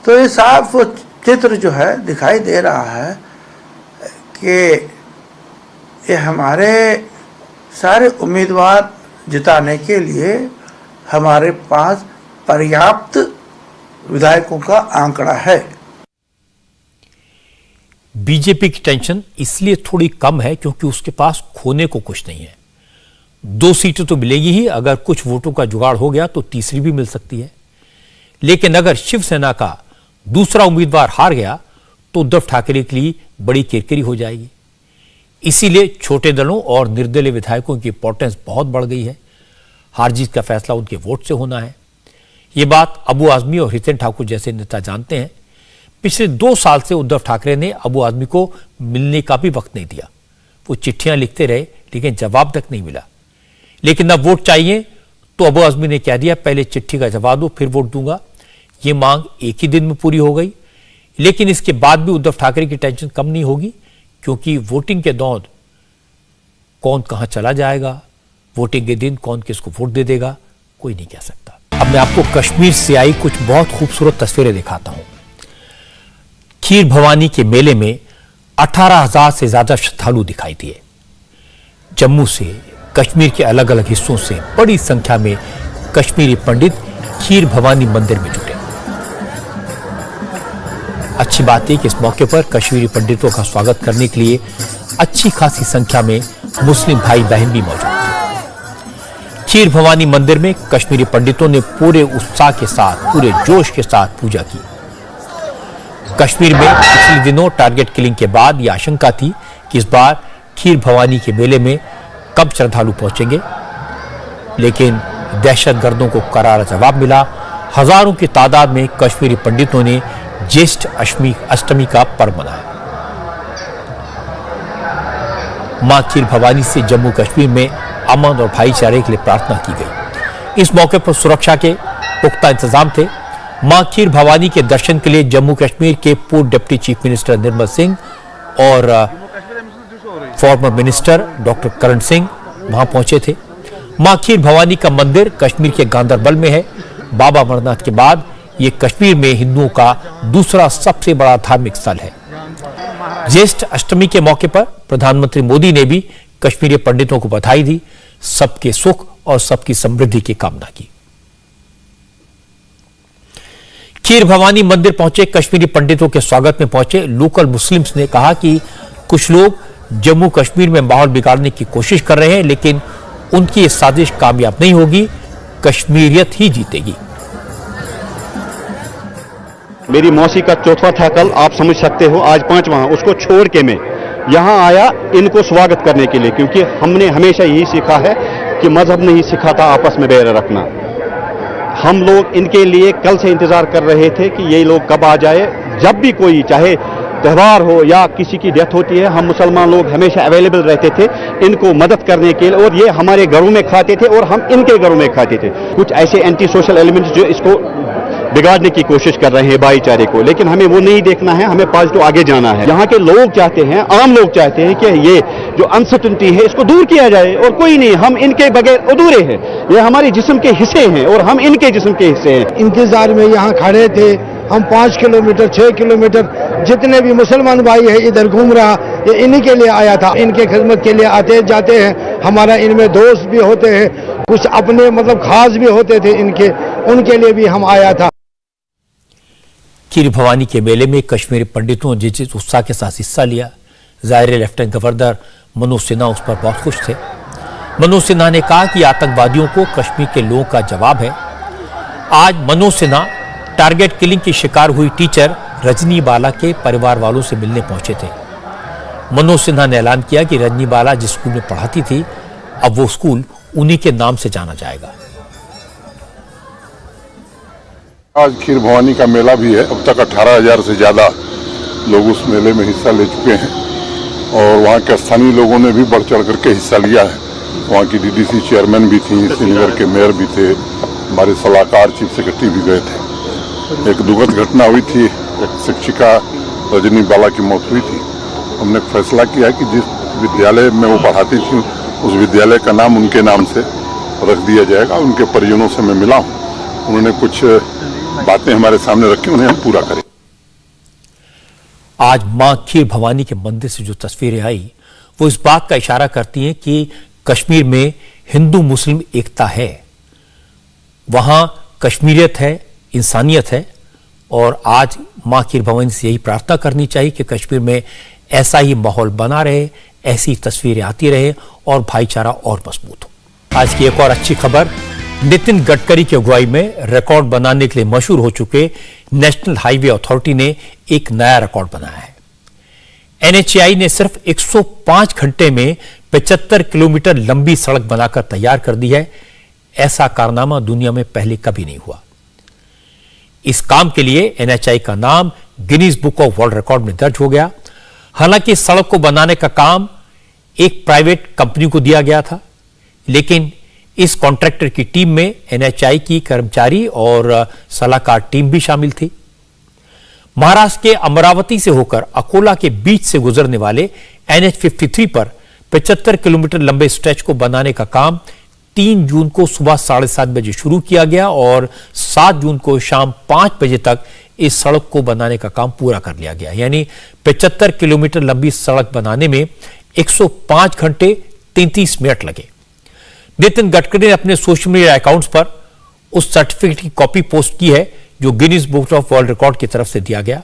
तो ये साफ चित्र जो है दिखाई दे रहा है कि ये हमारे सारे उम्मीदवार जिताने के लिए हमारे पास पर्याप्त विधायकों का आंकड़ा है। बीजेपी की टेंशन इसलिए थोड़ी कम है क्योंकि उसके पास खोने को कुछ नहीं है। 2 सीटें तो मिलेगी ही, अगर कुछ वोटों का जुगाड़ हो गया तो तीसरी भी मिल सकती है। लेकिन अगर शिवसेना का दूसरा उम्मीदवार हार गया तो उद्धव ठाकरे के लिए बड़ी किरकिरी हो जाएगी। इसीलिए छोटे दलों और निर्दलीय विधायकों की इंपॉर्टेंस बहुत बढ़ गई है। हार जीत का फैसला उनके वोट से होना है। ये बात अबू आजमी और हितेंद्र ठाकुर जैसे नेता जानते हैं। पिछले 2 साल से उद्धव ठाकरे ने अबू आजमी को मिलने का भी वक्त नहीं दिया। वो चिट्ठियां लिखते रहे लेकिन जवाब तक नहीं मिला। लेकिन अब वोट चाहिए तो अबू आजमी ने कह दिया पहले चिट्ठी का जवाब दो फिर वोट दूंगा। ये मांग एक ही दिन में पूरी हो गई। लेकिन इसके बाद भी उद्धव ठाकरे की टेंशन कम नहीं होगी, क्योंकि वोटिंग के दौरान कौन कहां चला जाएगा, वोटिंग के दिन कौन किसको वोट दे देगा, कोई नहीं कह सकता। अब मैं आपको कश्मीर से आई कुछ बहुत खूबसूरत तस्वीरें दिखाता हूं। खीर भवानी के मेले में 18,000 से ज्यादा श्रद्धालु दिखाई दिए। जम्मू से कश्मीर के अलग अलग हिस्सों से बड़ी संख्या में कश्मीरी पंडित खीर भवानी मंदिर में जुटे। अच्छी बात है कि इस मौके पर कश्मीरी पंडितों का स्वागत करने के लिए अच्छी खासी संख्या में मुस्लिम भाई बहन भी मौजूद थे। खीर भवानी मंदिर में कश्मीरी पंडितों ने पूरे उत्साह के साथ, पूरे जोश के साथ पूजा की। कश्मीर में पिछले दिनों टारगेट किलिंग के बाद यह आशंका थी कि इस बार खीर भवानी के मेले में कम श्रद्धालु पहुंचेंगे, लेकिन दहशतगर्दों को करारा जवाब मिला। हजारों की तादाद में कश्मीरी पंडितों ने ज्येष्ठ अष्टमी का पर्व मनाया। मां खीर भवानी से जम्मू कश्मीर में अमन और भाईचारे के लिए प्रार्थना की गई। इस मौके पर सुरक्षा के पुख्ता इंतजाम थे। मां खीर भवानी के दर्शन के लिए जम्मू कश्मीर के पूर्व deputy chief minister Nirmal Singh और former minister doctor Karan Singh वहां पहुंचे थे। मां खीर भवानी का मंदिर कश्मीर के गांदरबल में है। बाबा अमरनाथ के बाद ये कश्मीर में हिंदुओं का दूसरा सबसे बड़ा धार्मिक स्थल है। ज्येष्ठ अष्टमी के मौके पर प्रधानमंत्री मोदी ने भी कश्मीरी पंडितों को बधाई दी, सबके सुख और सबकी समृद्धि की कामना की। खीर भवानी मंदिर पहुंचे कश्मीरी पंडितों के स्वागत में पहुंचे लोकल मुस्लिम्स ने कहा कि कुछ लोग जम्मू कश्मीर में माहौल बिगाड़ने की कोशिश कर रहे हैं, लेकिन उनकी ये साजिश कामयाब नहीं होगी, कश्मीरियत ही जीतेगी। मेरी मौसी का चौथा था कल, आप समझ सकते हो, आज 5वां। उसको छोड़ के मैं यहाँ आया इनको स्वागत करने के लिए, क्योंकि हमने हमेशा यही सीखा है कि मजहब ने ही सिखाता आपस में बैर रखना। हम लोग इनके लिए कल से इंतजार कर रहे थे कि ये लोग कब आ जाए। जब भी कोई चाहे त्यौहार हो या किसी की डेथ होती है, हम मुसलमान लोग हमेशा अवेलेबल रहते थे इनको मदद करने के लिए, और ये हमारे घरों में खाते थे और हम इनके घरों में खाते थे। कुछ ऐसे एंटी सोशल एलिमेंट्स जो इसको बिगाड़ने की कोशिश कर रहे हैं भाईचारे को, लेकिन हमें वो नहीं देखना है, हमें पॉजिटिव आगे जाना है। यहाँ के लोग चाहते हैं, आम लोग चाहते हैं कि ये जो अनसर्टेनिटी है इसको दूर किया जाए, और कोई नहीं, हम इनके बगैर अधूरे हैं। ये हमारे जिस्म के हिस्से हैं और हम इनके जिस्म के हिस्से हैं। इंतजार में यहाँ खड़े थे हम, 5 किलोमीटर 6 किलोमीटर जितने भी मुसलमान भाई है इधर घूम रहा, ये इन्हीं के लिए आया था। इनके खिदमत के लिए आते जाते हैं, हमारा इनमें दोस्त भी होते हैं, कुछ अपने मतलब खास भी होते थे इनके, उनके लिए भी हम आया था। खीर भवानी के मेले में कश्मीरी पंडितों ने जिस उत्साह के साथ हिस्सा लिया, ज़ाहिर लेफ्टिनेंट गवर्नर मनोज सिन्हा उस पर बहुत खुश थे। मनोज सिन्हा ने कहा कि आतंकवादियों को कश्मीर के लोगों का जवाब है। आज मनोज सिन्हा टारगेट किलिंग की शिकार हुई टीचर रजनी बाला के परिवार वालों से मिलने पहुंचे थे। मनोज सिन्हा ने ऐलान किया कि रजनी बाला जिस स्कूल में पढ़ाती थी, अब वो स्कूल उन्हीं के नाम से जाना जाएगा। आज खीर भवानी का मेला भी है। अब तक 18,000 से ज़्यादा लोग उस मेले में हिस्सा ले चुके हैं, और वहाँ के स्थानीय लोगों ने भी बढ़ चढ़ करके हिस्सा लिया है। वहाँ की डीडीसी चेयरमैन भी थी, श्रीनगर के मेयर भी थे, हमारे सलाहकार चीफ सेक्रेटरी भी गए थे। एक दुखद घटना हुई थी, एक शिक्षिका रजनी बाला की मौत हुई थी। हमने फैसला किया कि जिस विद्यालय में वो पढ़ाती थी उस विद्यालय का नाम उनके नाम से रख दिया जाएगा। उनके परिजनों से मैं मिला हूँ, उन्होंने कुछ बातें हमारे सामने रखी, उन्हें हम पूरा करें। आज मां खीर भवानी के मंदिर से जो तस्वीरें आई वो इस बात का इशारा करती हैं कि कश्मीर में हिंदू मुस्लिम एकता है, वहां कश्मीरियत है, इंसानियत है। और आज मां खीर भवानी से यही प्रार्थना करनी चाहिए कि कश्मीर में ऐसा ही माहौल बना रहे, ऐसी तस्वीरें आती रहे और भाईचारा और मजबूत हो। आज की एक और अच्छी खबर, नितिन गडकरी की अगुवाई में रिकॉर्ड बनाने के लिए मशहूर हो चुके नेशनल हाईवे अथॉरिटी ने एक नया रिकॉर्ड बनाया है। एनएचएआई ने सिर्फ 105 घंटे में 75 किलोमीटर लंबी सड़क बनाकर तैयार कर दी है। ऐसा कारनामा दुनिया में पहले कभी नहीं हुआ। इस काम के लिए एनएचएआई का नाम Guinness book of world record में दर्ज हो गया। हालांकि इस सड़क को बनाने का काम एक प्राइवेट कंपनी को दिया गया था, लेकिन इस कॉन्ट्रैक्टर की टीम में एनएचएआई की कर्मचारी और सलाहकार टीम भी शामिल थी। महाराष्ट्र के अमरावती से होकर अकोला के बीच से गुजरने वाले NH-53 पर 75 किलोमीटर लंबे स्ट्रेच को बनाने का काम 3 जून को सुबह 7:30 बजे शुरू किया गया और 7 जून को शाम 5 बजे तक इस सड़क को बनाने का काम पूरा कर लिया गया। यानी 75 किलोमीटर लंबी सड़क बनाने में 105 घंटे 33 मिनट लगे। नितिन गडकरी ने अपने सोशल मीडिया अकाउंट्स पर उस सर्टिफिकेट की कॉपी पोस्ट की है जो Guinness book of world record की तरफ से दिया गया।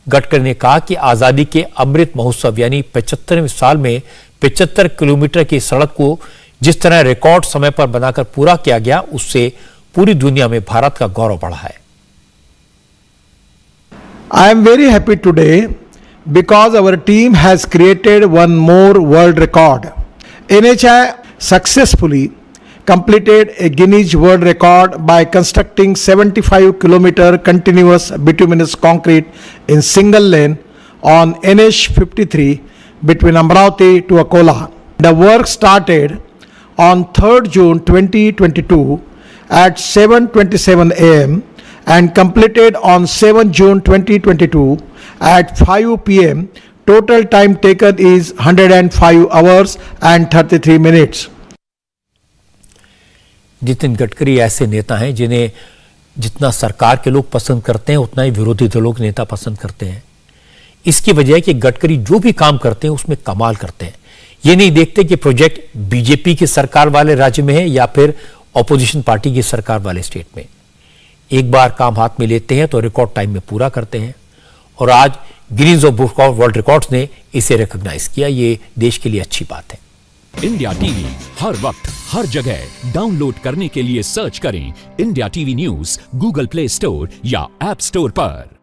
गडकरी ने कहा कि आजादी के अमृत महोत्सव यानी 75वें साल में 75 किलोमीटर की सड़क को जिस तरह रिकॉर्ड समय पर बनाकर पूरा किया गया, उससे पूरी दुनिया में भारत का गौरव बढ़ा है। I am very happy today because our team has created one more world record. NHI successfully completed a Guinness World Record by constructing 75 kilometer continuous bituminous concrete in single lane on NH 53 between Amravati to Akola. The work started on 3rd June 2022 at 7:27 a.m. and completed on 7 June 2022 at 5 p.m. Total time taken is 105 hours and 33 minutes. Nitin Gadkari ऐसे नेता हैं जिन्हें जितना सरकार के लोग पसंद करते हैं उतना ही विरोधी दलों के नेता पसंद करते हैं। इसकी वजह है कि गडकरी जो भी काम करते हैं उसमें कमाल करते हैं। ये नहीं देखते कि प्रोजेक्ट बीजेपी की सरकार वाले राज्य में है या फिर ऑपोजिशन पार्टी की सरकार वाले स्टेट में। एक बार काम हाथ में लेते हैं तो रिकॉर्ड टाइम में पूरा करते हैं और आज Guinness book of world records ने इसे रिकॉग्नाइज किया। ये देश के लिए अच्छी बात है। इंडिया टीवी हर वक्त हर जगह डाउनलोड करने के लिए सर्च करें India TV news Google play store या ऐप स्टोर पर।